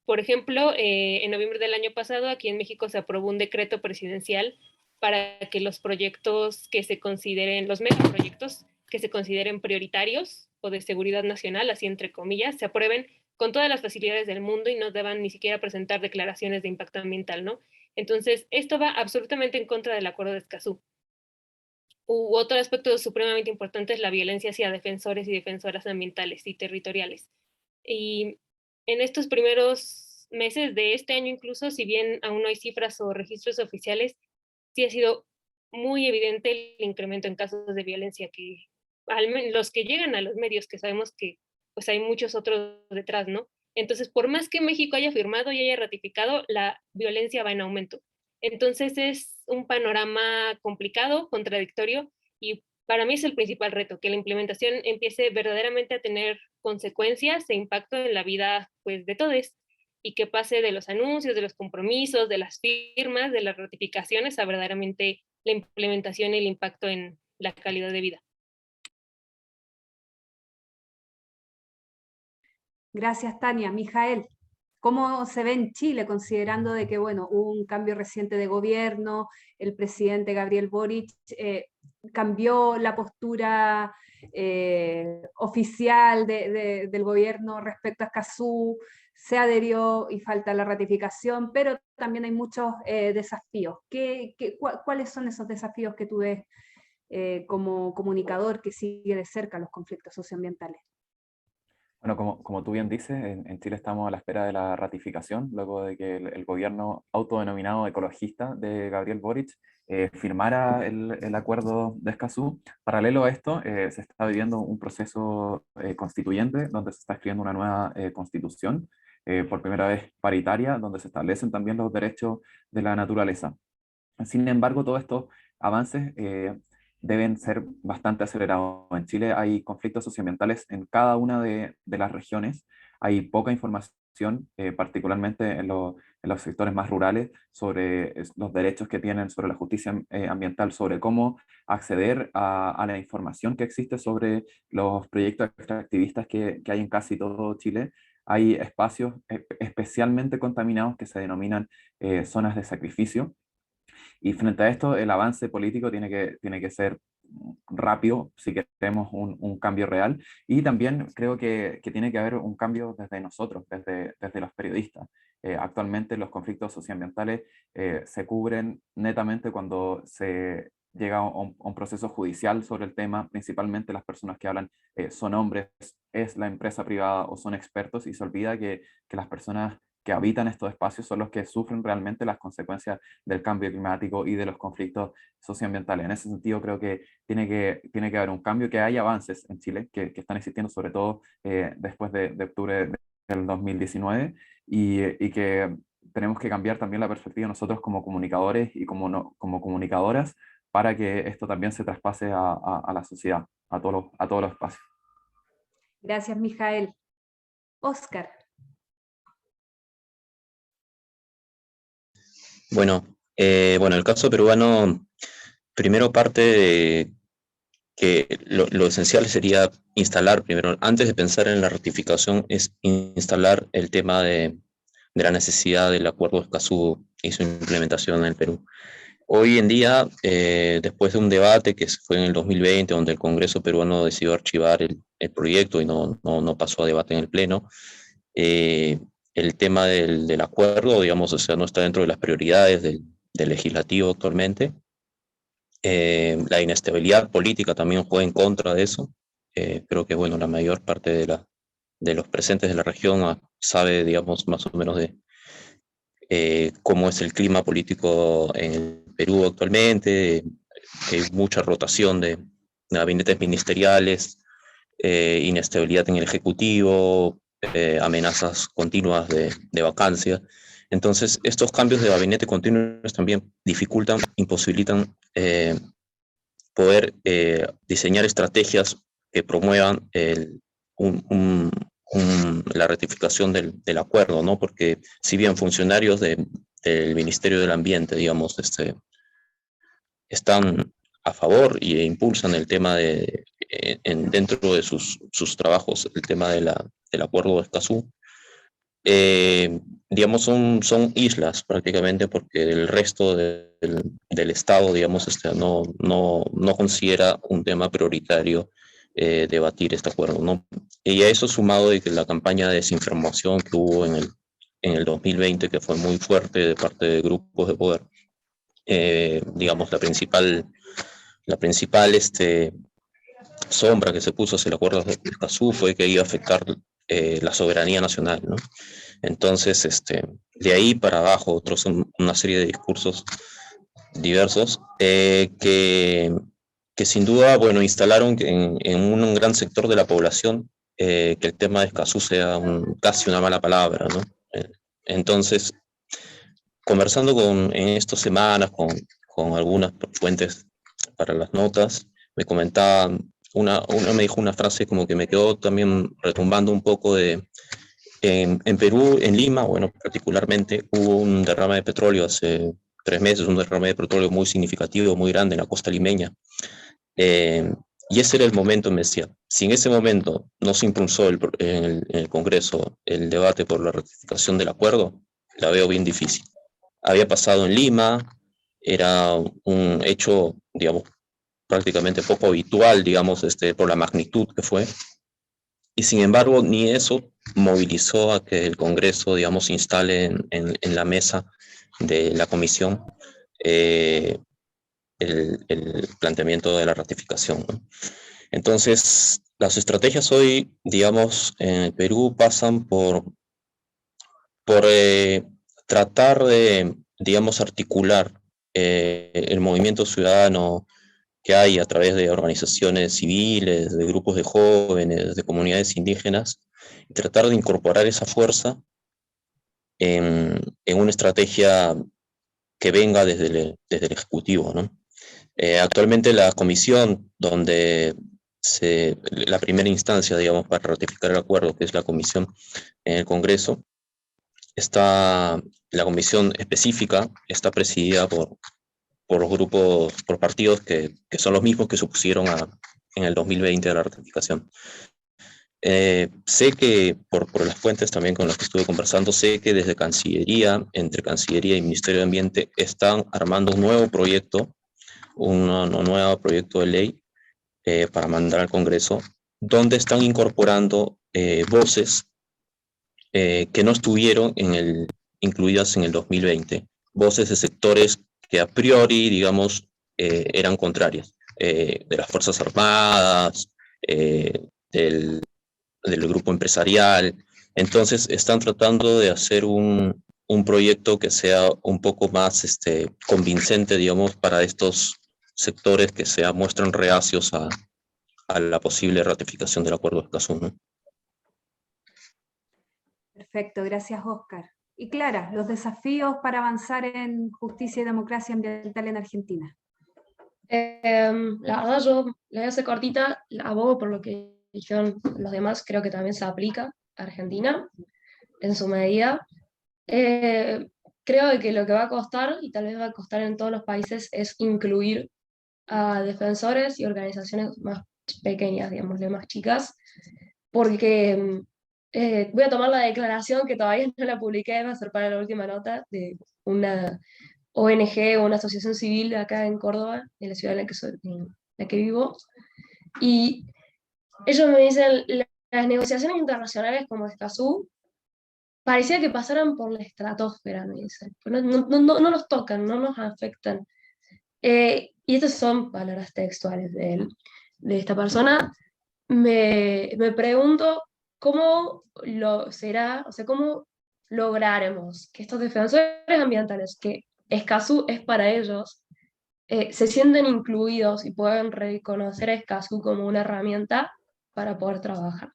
Por ejemplo, en noviembre del año pasado, aquí en México se aprobó un decreto presidencial para que los proyectos que se consideren, los megaproyectos que se consideren prioritarios o de seguridad nacional, así entre comillas, se aprueben con todas las facilidades del mundo y no deban ni siquiera presentar declaraciones de impacto ambiental, ¿no? Entonces, esto va absolutamente en contra del Acuerdo de Escazú. Otro aspecto supremamente importante es la violencia hacia defensores y defensoras ambientales y territoriales. Y en estos primeros meses de este año incluso, si bien aún no hay cifras o registros oficiales, sí ha sido muy evidente el incremento en casos de violencia que los que llegan a los medios, que sabemos que pues hay muchos otros detrás, ¿no? Entonces, por más que México haya firmado y haya ratificado, la violencia va en aumento. Entonces es un panorama complicado, contradictorio, y para mí es el principal reto, que la implementación empiece verdaderamente a tener consecuencias e impacto en la vida pues, de todos, y que pase de los anuncios, de los compromisos, de las firmas, de las ratificaciones a verdaderamente la implementación y el impacto en la calidad de vida. Gracias, Tania. Mijael, ¿cómo se ve en Chile, considerando de que, bueno, hubo un cambio reciente de gobierno, el presidente Gabriel Boric cambió la postura oficial del gobierno respecto a Escazú, se adherió y falta la ratificación, pero también hay muchos desafíos. ¿Cuáles son esos desafíos que tú ves como comunicador que sigue de cerca los conflictos socioambientales? Bueno, como tú bien dices, en Chile estamos a la espera de la ratificación, luego de que el gobierno autodenominado ecologista de Gabriel Boric firmara el acuerdo de Escazú. Paralelo a esto, se está viviendo un proceso constituyente donde se está escribiendo una nueva constitución, por primera vez paritaria, donde se establecen también los derechos de la naturaleza. Sin embargo, todos estos avances deben ser bastante acelerados. En Chile hay conflictos socioambientales en cada una de las regiones. Hay poca información, particularmente en los sectores más rurales, sobre los derechos que tienen, sobre la justicia ambiental, sobre cómo acceder a la información que existe sobre los proyectos extractivistas que hay en casi todo Chile. Hay espacios especialmente contaminados que se denominan zonas de sacrificio, y frente a esto, el avance político tiene que ser rápido si queremos un cambio real. Y también creo que tiene que haber un cambio desde nosotros, desde los periodistas. Actualmente los conflictos socioambientales se cubren netamente cuando se llega a un proceso judicial sobre el tema. Principalmente las personas que hablan son hombres, es la empresa privada o son expertos, y se olvida que las personas que habitan estos espacios son los que sufren realmente las consecuencias del cambio climático y de los conflictos socioambientales. En ese sentido, creo que tiene que haber un cambio, que hay avances en Chile que están existiendo, sobre todo después de octubre del 2019, y que tenemos que cambiar también la perspectiva nosotros como comunicadores y como, como comunicadoras, para que esto también se traspase a la sociedad, a todos los espacios. Gracias, Mijael. Oscar. Bueno, el caso peruano, primero parte de que lo esencial sería instalar, primero, antes de pensar en la ratificación, es instalar el tema de la necesidad del acuerdo de Escazú y su implementación en el Perú. Hoy en día, después de un debate que fue en el 2020, donde el Congreso peruano decidió archivar el proyecto y no pasó a debate en el Pleno, el tema del acuerdo, digamos, o sea, no está dentro de las prioridades del legislativo actualmente. La inestabilidad política también juega en contra de eso. Creo que, bueno, la mayor parte de los presentes de la región sabe, digamos, más o menos de cómo es el clima político en el Perú actualmente, que hay mucha rotación de gabinetes ministeriales, inestabilidad en el Ejecutivo, amenazas continuas de vacancia. Entonces, estos cambios de gabinete continuos también dificultan, imposibilitan poder diseñar estrategias que promuevan la ratificación del acuerdo, ¿no? Porque si bien funcionarios del Ministerio del Ambiente, digamos, están a favor e impulsan el tema dentro de sus trabajos, el tema del acuerdo de Escazú, digamos, son islas prácticamente, porque el resto del Estado, digamos, no considera un tema prioritario debatir este acuerdo, ¿no? Y a eso sumado de que la campaña de desinformación que hubo en el 2020, que fue muy fuerte de parte de grupos de poder, digamos, la principal sombra que se puso hacia el acuerdo de Escazú fue que iba a afectar la soberanía nacional, ¿no? Entonces, de ahí para abajo, una serie de discursos diversos que sin duda, bueno, instalaron en un gran sector de la población que el tema de Escazú sea casi una mala palabra, ¿no? Entonces, conversando en estas semanas con algunas fuentes para las notas, me comentaban, una me dijo una frase como que me quedó también retumbando un poco en Perú, en Lima, bueno, particularmente, hubo un derrame de petróleo hace 3 meses, un derrame de petróleo muy significativo, muy grande en la costa limeña. Y ese era el momento, me decía, si en ese momento no se impulsó en el Congreso el debate por la ratificación del acuerdo, la veo bien difícil. Había pasado en Lima, era un hecho, digamos, prácticamente poco habitual, digamos, por la magnitud que fue, y sin embargo ni eso movilizó a que el Congreso, digamos, se instale en la mesa de la comisión el planteamiento de la ratificación, ¿no? Entonces, las estrategias hoy, digamos, en el Perú pasan por tratar de, digamos, articular el movimiento ciudadano que hay a través de organizaciones civiles, de grupos de jóvenes, de comunidades indígenas, y tratar de incorporar esa fuerza en una estrategia que venga desde el Ejecutivo, ¿no? Actualmente la comisión donde la primera instancia, digamos, para ratificar el acuerdo, que es la comisión en el Congreso, la comisión específica está presidida por los grupos, por partidos que son los mismos que se opusieron en el 2020 a la ratificación. Sé que por las fuentes también con las que estuve conversando, sé que desde Cancillería, entre Cancillería y Ministerio de Ambiente, están armando un nuevo proyecto, un nuevo proyecto de ley para mandar al Congreso, donde están incorporando voces que no estuvieron incluidas en el 2020, voces de sectores que a priori, digamos, eran contrarias, de las Fuerzas Armadas, del grupo empresarial. Entonces están tratando de hacer un proyecto que sea un poco más convincente, digamos, para estos sectores que se muestran reacios a la posible ratificación del Acuerdo de Escazú, ¿no? Perfecto, gracias Oscar. Y Clara, los desafíos para avanzar en justicia y democracia ambiental en Argentina. La verdad yo la voy a hacer cortita, abogo por lo que dijeron los demás, creo que también se aplica a Argentina en su medida. Creo que lo que va a costar, y tal vez va a costar en todos los países, es incluir a defensores y organizaciones más pequeñas, digamos, más chicas, porque voy a tomar la declaración que todavía no la publiqué, va a ser para la última nota, de una ONG o una asociación civil acá en Córdoba, en la ciudad en la que vivo, y ellos me dicen, las negociaciones internacionales como Escazú parecía que pasaran por la estratosfera, me dicen. No nos tocan, no nos afectan. Y estas son palabras textuales de esta persona. Me pregunto cómo lo será, o sea, cómo lograremos que estos defensores ambientales, que Escazú es para ellos, se sienten incluidos y puedan reconocer a Escazú como una herramienta para poder trabajar.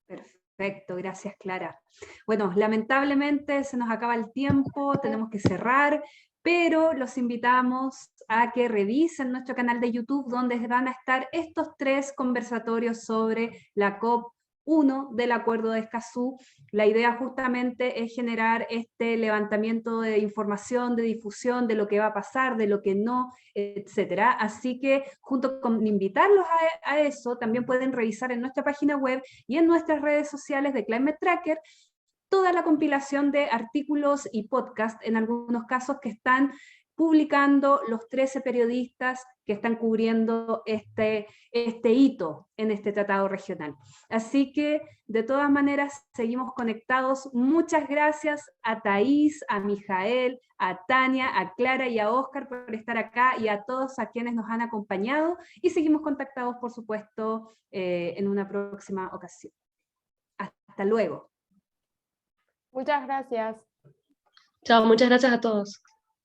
Perfecto, gracias Clara. Bueno, lamentablemente se nos acaba el tiempo, tenemos que cerrar, pero los invitamos a que revisen nuestro canal de YouTube, donde van a estar estos 3 conversatorios sobre la COP1 del Acuerdo de Escazú. La idea justamente es generar este levantamiento de información, de difusión, de lo que va a pasar, de lo que no, etcétera. Así que junto con invitarlos a eso, también pueden revisar en nuestra página web y en nuestras redes sociales de Climate Tracker toda la compilación de artículos y podcasts, en algunos casos que están publicando los 13 periodistas que están cubriendo este hito en este tratado regional. Así que, de todas maneras, seguimos conectados. Muchas gracias a Thaís, a Mijael, a Tania, a Clara y a Oscar por estar acá, y a todos a quienes nos han acompañado, y seguimos contactados, por supuesto, en una próxima ocasión. Hasta luego. Muchas gracias. Chao, muchas gracias a todos.